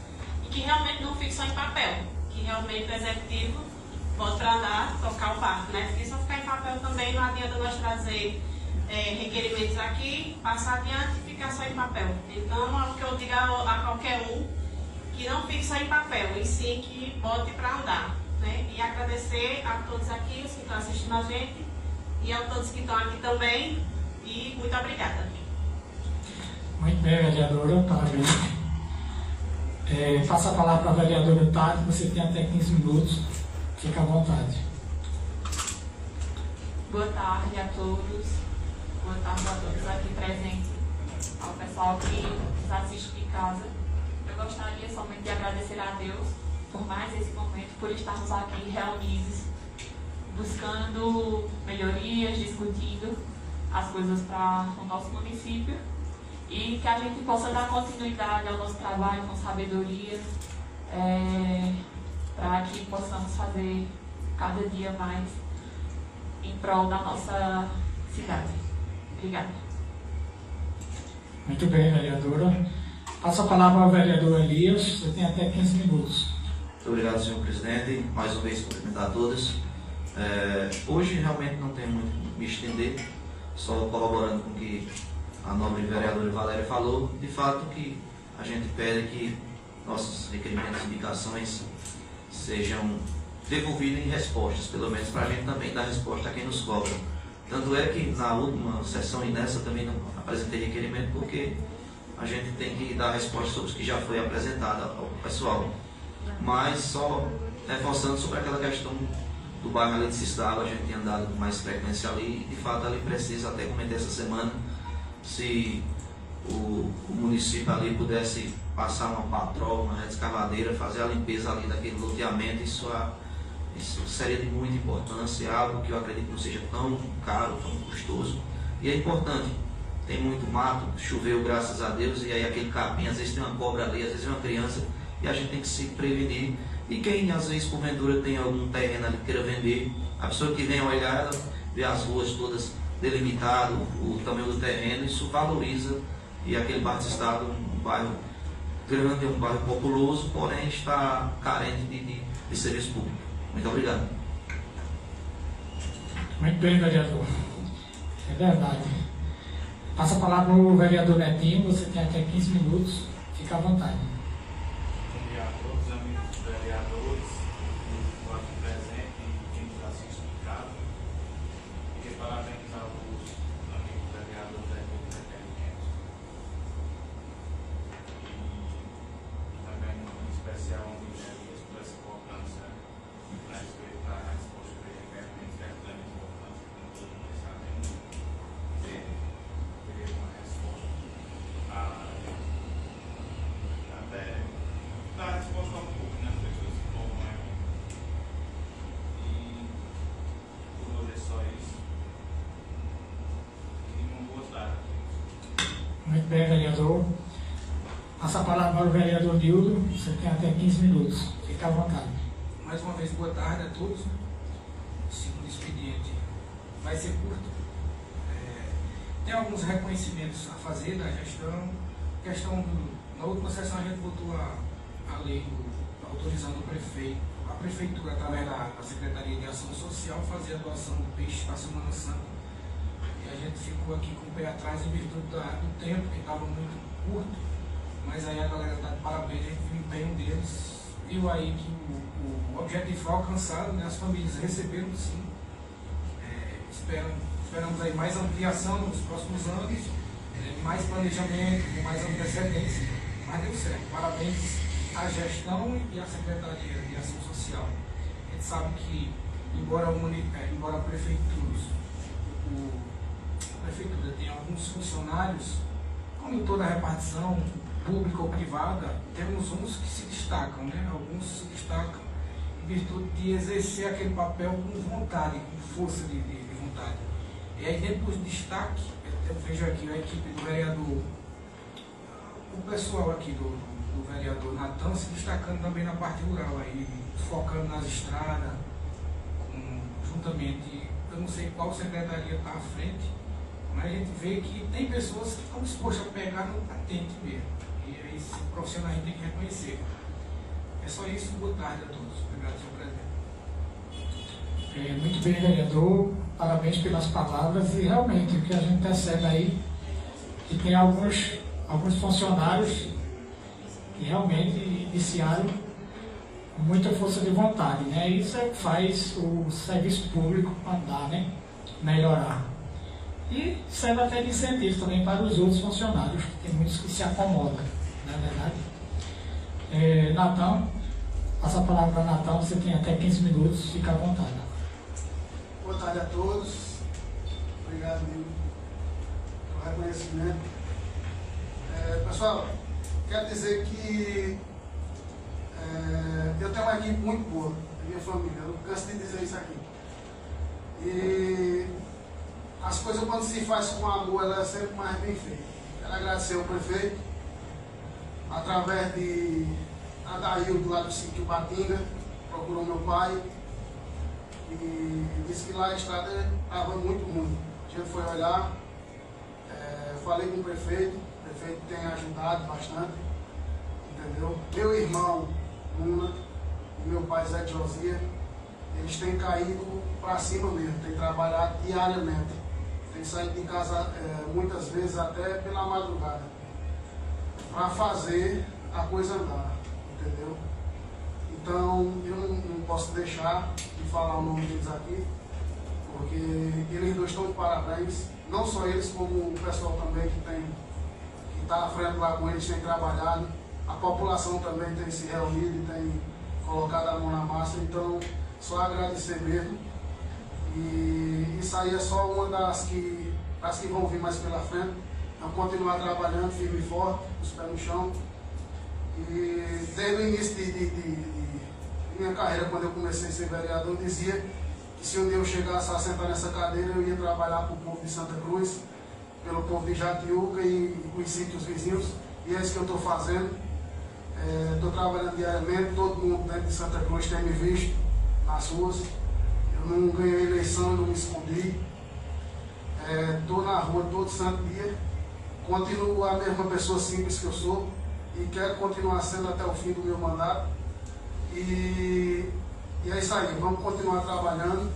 E que realmente não fique só em papel, que realmente o executivo bote para andar, tocar o barco, né? Porque se não ficar em papel também, não adianta nós trazer requerimentos aqui, passar adiante e ficar só em papel. Então, é o que eu digo a qualquer um, que não fique só em papel, e sim que bote para andar. Né? E agradecer a todos aqui, os que estão assistindo a gente, e a todos que estão aqui também, e muito obrigada. Muito bem, vereadora, parabéns. Passa a palavra para a vereadora Tati, você tem até 15 minutos, fica à vontade. Boa tarde a todos, boa tarde a todos aqui presentes, ao pessoal que nos assiste de casa. Eu gostaria somente de agradecer a Deus por mais esse momento, por estarmos aqui reunidos, buscando melhorias, discutindo as coisas para o nosso município e que a gente possa dar continuidade ao nosso trabalho com sabedoria, para que possamos fazer cada dia mais em prol da nossa cidade. Obrigada. Muito bem, vereadora. Passo a palavra ao vereador Elias, você tem até 15 minutos. Muito obrigado, senhor presidente. Mais uma vez, cumprimentar a todos. Hoje realmente não tenho muito me estender, só corroborando com o que a nobre vereadora Valéria falou. De fato, que a gente pede que nossos requerimentos e indicações sejam devolvidos em respostas, pelo menos para a gente também dar resposta a quem nos cobra. Tanto é que na última sessão e nessa também não apresentei requerimento, porque a gente tem que dar resposta sobre o que já foi apresentado ao pessoal. Mas só reforçando sobre aquela questão do bairro ali de Cisdalo, a gente tem andado com mais frequência ali e de fato ali precisa, até comentei essa semana, se o município ali pudesse passar uma patroa, uma escavadeira, fazer a limpeza ali daquele loteamento, isso seria de muita importância, algo que eu acredito que não seja tão caro, tão custoso, e é importante. Tem muito mato, choveu graças a Deus, e aí aquele capim, às vezes tem uma cobra ali, às vezes é uma criança, e a gente tem que se prevenir. E quem às vezes porventura tem algum terreno ali que queira vender, a pessoa que vem olhar, ela vê as ruas todas delimitadas, o tamanho do terreno, isso valoriza, e aquele bairro de Estado, um bairro grande, um bairro populoso, porém está carente de serviço público. Muito obrigado. Muito bem, vereador. É verdade. Passa a palavra para o vereador Netinho, você tem até 15 minutos, fica à vontade. Bom dia a todos, amigos vereadores, que aqui presente e quem nos assiste em casa. Queria parabenizar os amigos vereadores da República Requerimentos. E também, em especial, ao Miguel por essa importância a respeito da resposta de requerimentos, que é de grande importância, como todos nós sabemos. Queria uma resposta até dar a resposta ao público, né? As pessoas que tomam e por hoje é só isso. E uma boa tarde. Muito bem, vereador. Passa a palavra para o vereador Nildo, você tem até 15 minutos, fica à vontade. Mais uma vez, boa tarde a todos. O segundo expediente vai ser curto. Tem alguns reconhecimentos a fazer da gestão. Na última sessão a gente votou a lei autorizando a prefeitura, através da Secretaria de Ação Social, fazer a doação do peixe para a Semana Santa. E a gente ficou aqui com o pé atrás em virtude do tempo, que estava muito curto, mas aí a galera está de parabéns, a gente viu o empenho deles, viu aí que o objetivo foi alcançado, né? As famílias receberam sim. Esperamos aí mais ampliação nos próximos anos, mais planejamento, com mais antecedência, mas deu certo. Parabéns à gestão e à Secretaria de Ação Social. A gente sabe que, embora a prefeitura tenha alguns funcionários, como em toda a repartição, pública ou privada, temos uns que se destacam, né? Alguns se destacam em virtude de exercer aquele papel com vontade, com força de vontade. E aí dentro do destaque, eu vejo aqui a equipe do vereador, o pessoal aqui do vereador Natan se destacando também na parte rural, aí, focando nas estradas, juntamente, eu não sei qual secretaria está à frente, mas a gente vê que tem pessoas que estão dispostas a pegar no patente mesmo. E aí esse profissional a gente tem que reconhecer. É só isso, boa tarde a todos. Obrigado, senhor presidente. Muito bem, vereador, parabéns pelas palavras, e realmente o que a gente percebe aí, que tem alguns funcionários que realmente iniciaram com muita força de vontade, né? Isso é que faz o serviço público andar, né? Melhorar. E serve até de incentivo também para os outros funcionários, que tem muitos que se acomodam, não é verdade? Natan, passa a palavra para Natan, você tem até 15 minutos, fica à vontade. Boa tarde a todos. Obrigado, Nilo, pelo reconhecimento. Pessoal, quero dizer que eu tenho uma equipe muito boa, minha família, eu não canso de dizer isso aqui. E as coisas, quando se faz com amor, ela é sempre mais bem feita. Quero agradecer ao prefeito, através de Adaildo, lá do sítio Batinga, procurou meu pai e disse que lá a estrada estava muito ruim. A gente foi olhar, falei com o prefeito tem ajudado bastante, entendeu? Meu irmão, Luna, e meu pai Zé Josia, eles têm caído para cima mesmo, têm trabalhado diariamente, têm saído de casa muitas vezes até pela madrugada, para fazer a coisa andar, entendeu? Então, eu não posso deixar de falar o nome deles aqui, porque eles dois estão de parabéns, não só eles, como o pessoal também que está à frente lá com eles, tem trabalhado, a população também tem se reunido e tem colocado a mão na massa, então só agradecer mesmo. E isso aí é só uma das que vão vir mais pela frente. Então continuar trabalhando firme e forte, os pés no chão. E desde o início de minha carreira, quando eu comecei a ser vereador, eu dizia que se um dia eu chegasse a sentar nessa cadeira, eu ia trabalhar para o povo de Santa Cruz, pelo povo de Jatiuca e os sítios vizinhos, e é isso que eu estou fazendo. Estou trabalhando diariamente, todo mundo dentro de Santa Cruz tem me visto nas ruas. Eu não ganhei eleição, eu não me escondi. Estou na rua todo santo dia, continuo a mesma pessoa simples que eu sou e quero continuar sendo até o fim do meu mandato. E é isso aí, vamos continuar trabalhando,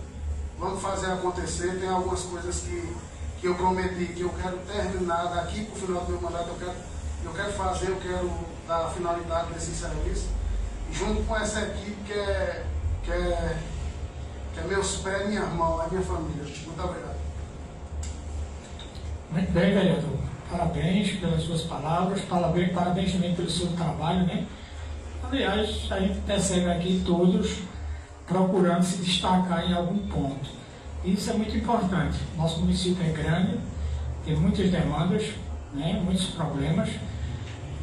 vamos fazer acontecer. Tem algumas coisas que eu prometi que eu quero terminar daqui para o final do meu mandato, eu quero fazer, eu quero dar finalidade desse serviço, junto com essa equipe que é meus pés, minha mão, é minha família. Muito obrigado. Muito bem, vereador. Parabéns pelas suas palavras, parabéns também pelo seu trabalho, né? Aliás, a gente percebe aqui todos procurando se destacar em algum ponto. Isso é muito importante. Nosso município é grande, tem muitas demandas, né? Muitos problemas,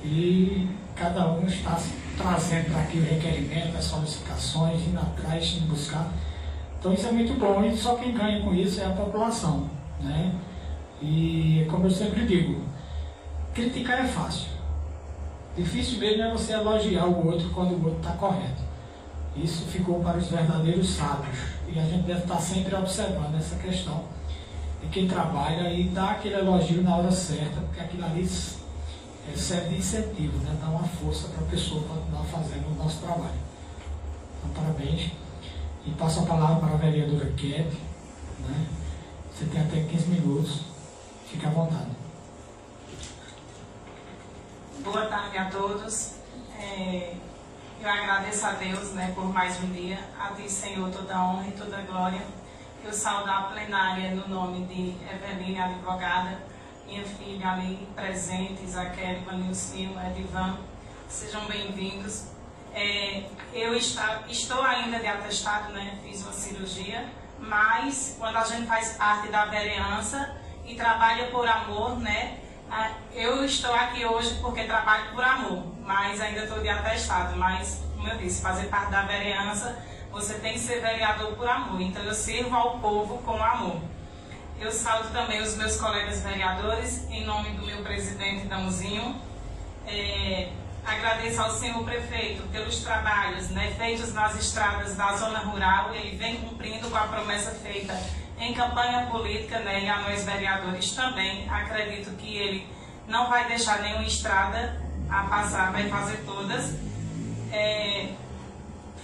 e cada um está trazendo para aqui o requerimento, as solicitações, indo atrás, indo buscar. Então isso é muito bom, e só quem ganha com isso é a população, né? E como eu sempre digo, criticar é fácil. Difícil mesmo é você elogiar o outro quando o outro está correto. Isso ficou para os verdadeiros sábios. E a gente deve estar sempre observando essa questão de quem trabalha e dá aquele elogio na hora certa, porque aquilo ali serve de incentivo, né? Dá uma força para a pessoa continuar fazendo o nosso trabalho. Então, parabéns. E passo a palavra para a vereadora Kep, né? Você tem até 15 minutos. Fique à vontade. Boa tarde a todos. Eu agradeço a Deus, né, por mais um dia. A Ti, Senhor, toda a honra e toda a glória. Eu saúdo a plenária no nome de Eveline, advogada, minha filha ali presente, Isaquele, Vanilcinho, Edivan. Sejam bem-vindos. Eu estou ainda de atestado, né, fiz uma cirurgia, mas quando a gente faz parte da vereança e trabalha por amor, né, Eu estou aqui hoje porque trabalho por amor, mas ainda estou de atestado. Mas, como eu disse, fazer parte da vereança, você tem que ser vereador por amor. Então, eu sirvo ao povo com amor. Eu saúdo também os meus colegas vereadores, em nome do meu presidente Damuzinho. Agradeço ao senhor prefeito pelos trabalhos, né, feitos nas estradas da zona rural. Ele vem cumprindo com a promessa feita em campanha política, né, e a nós vereadores também. Acredito que ele não vai deixar nenhuma estrada a passar, vai fazer todas.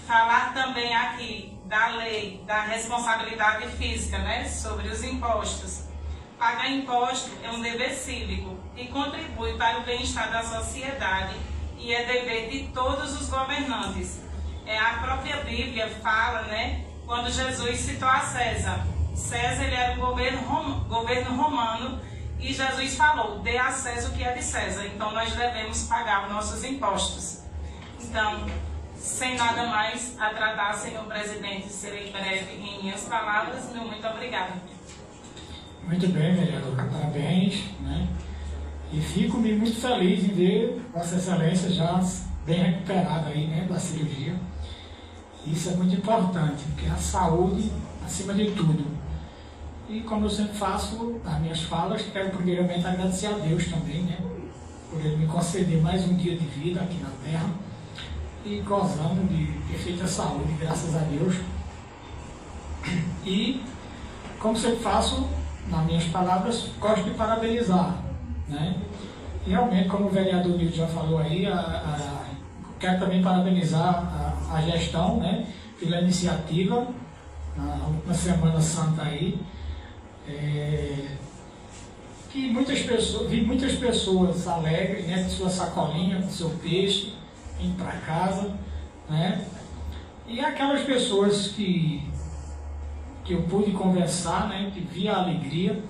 Falar também aqui da lei da responsabilidade física, né, sobre os impostos. Pagar imposto é um dever cívico e contribui para o bem-estar da sociedade e é dever de todos os governantes. A própria Bíblia fala, né, quando Jesus citou a César. César, ele era um governo romano, e Jesus falou: dê a César o que é de César. Então nós devemos pagar os nossos impostos. Então, sem nada mais a tratar, senhor presidente, serei breve em minhas palavras. Meu muito obrigada. Muito bem, vereadora, parabéns, né? E fico muito feliz em ver Vossa Excelência já bem recuperada aí, né, da cirurgia. Isso é muito importante, porque a saúde acima de tudo. E como eu sempre faço nas minhas falas, quero primeiramente agradecer a Deus também, né, por Ele me conceder mais um dia de vida aqui na Terra e gozando de perfeita saúde, graças a Deus. E, como sempre faço, nas minhas palavras, gosto de parabenizar, né? E realmente, como o vereador Nilton já falou aí, quero também parabenizar a gestão, né, pela iniciativa na última Semana Santa aí. Que vi muitas pessoas alegres, né, com sua sacolinha, com seu peixe, indo para casa, né? E aquelas pessoas que eu pude conversar, né, que via a alegria,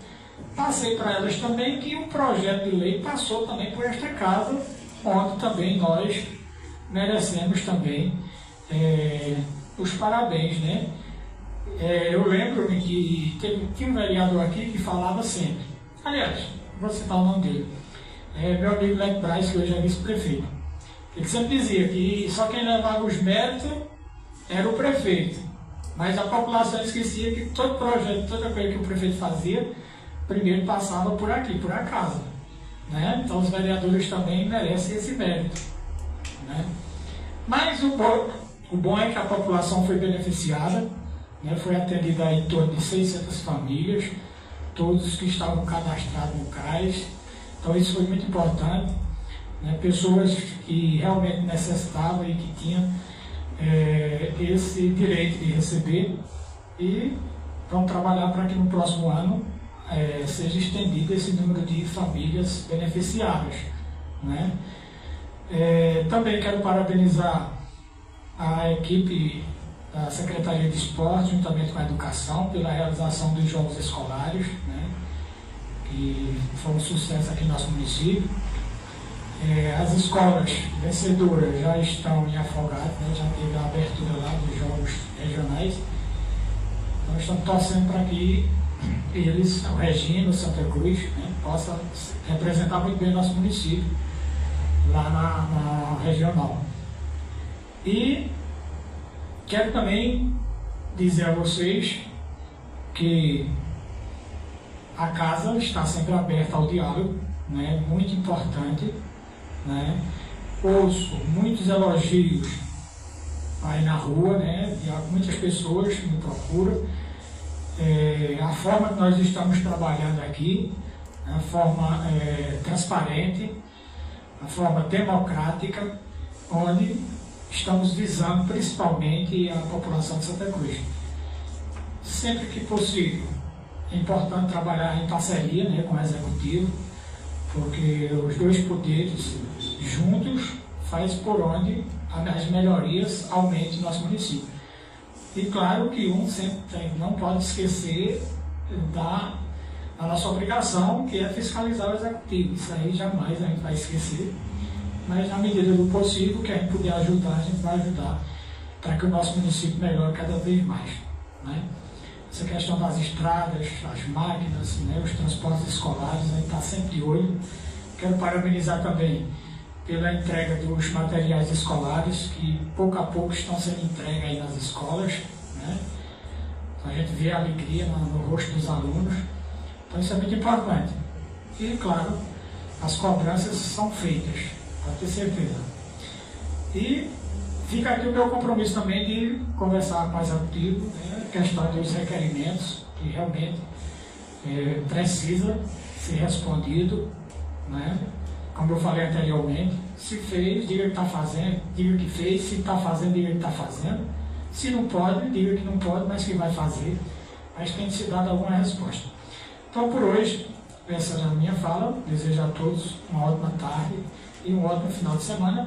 passei para elas também que o projeto de lei passou também por esta casa, onde também nós merecemos também os parabéns, né? Eu lembro-me que tinha um vereador aqui que falava sempre, aliás, vou citar o nome dele, meu amigo Leque Braz, que hoje é vice-prefeito. Ele sempre dizia que só quem levava os méritos era o prefeito, mas a população esquecia que todo projeto, toda coisa que o prefeito fazia, primeiro passava por aqui, por a casa, né? Então os vereadores também merecem esse mérito, né? Mas o bom é que a população foi beneficiada, né? Foi atendida em torno de 600 famílias, todos que estavam cadastrados no CRAS. Então isso foi muito importante, né? Pessoas que realmente necessitavam e que tinham esse direito de receber, e vamos trabalhar para que no próximo ano seja estendido esse número de famílias beneficiadas, né? Também quero parabenizar a equipe da Secretaria de Esporte, juntamente com a Educação, pela realização dos Jogos Escolares, né, que foi um sucesso aqui no nosso município. As escolas vencedoras já estão em Afogados, né, já teve a abertura lá dos Jogos Regionais. Nós estamos torcendo para que eles, o Regina, o Santa Cruz, né, possa representar muito bem o nosso município lá na regional. E quero também dizer a vocês que a casa está sempre aberta ao diálogo, né, muito importante, né. Ouço muitos elogios aí na rua, né, de muitas pessoas que me procuram. A forma que nós estamos trabalhando aqui, a forma transparente, a forma democrática, onde estamos visando principalmente a população de Santa Cruz. Sempre que possível, é importante trabalhar em parceria, né, com o Executivo, porque os dois poderes juntos faz por onde as melhorias aumentem no nosso município. E claro que um sempre não pode esquecer da nossa obrigação, que é fiscalizar o Executivo. Isso aí jamais a gente vai esquecer, mas na medida do possível, que a gente puder ajudar, a gente vai ajudar para que o nosso município melhore cada vez mais, né? essa questão das estradas, as máquinas, né, os transportes escolares, a gente está sempre de olho. Quero parabenizar também pela entrega dos materiais escolares, que pouco a pouco estão sendo entregues aí nas escolas, né? Então a gente vê a alegria no rosto dos alunos. Então isso é muito importante. E, claro, as cobranças são feitas, pode ter certeza. E fica aqui o meu compromisso também de conversar mais contigo, né, a questão dos requerimentos, que realmente precisa ser respondido, né? Como eu falei anteriormente, se fez, diga que está fazendo, diga que fez, se está fazendo, diga que está fazendo. Se não pode, diga que não pode, mas que vai fazer. Mas tem que se dar alguma resposta. Então, por hoje, essa é a minha fala. Desejo a todos uma ótima tarde e um ótimo final de semana.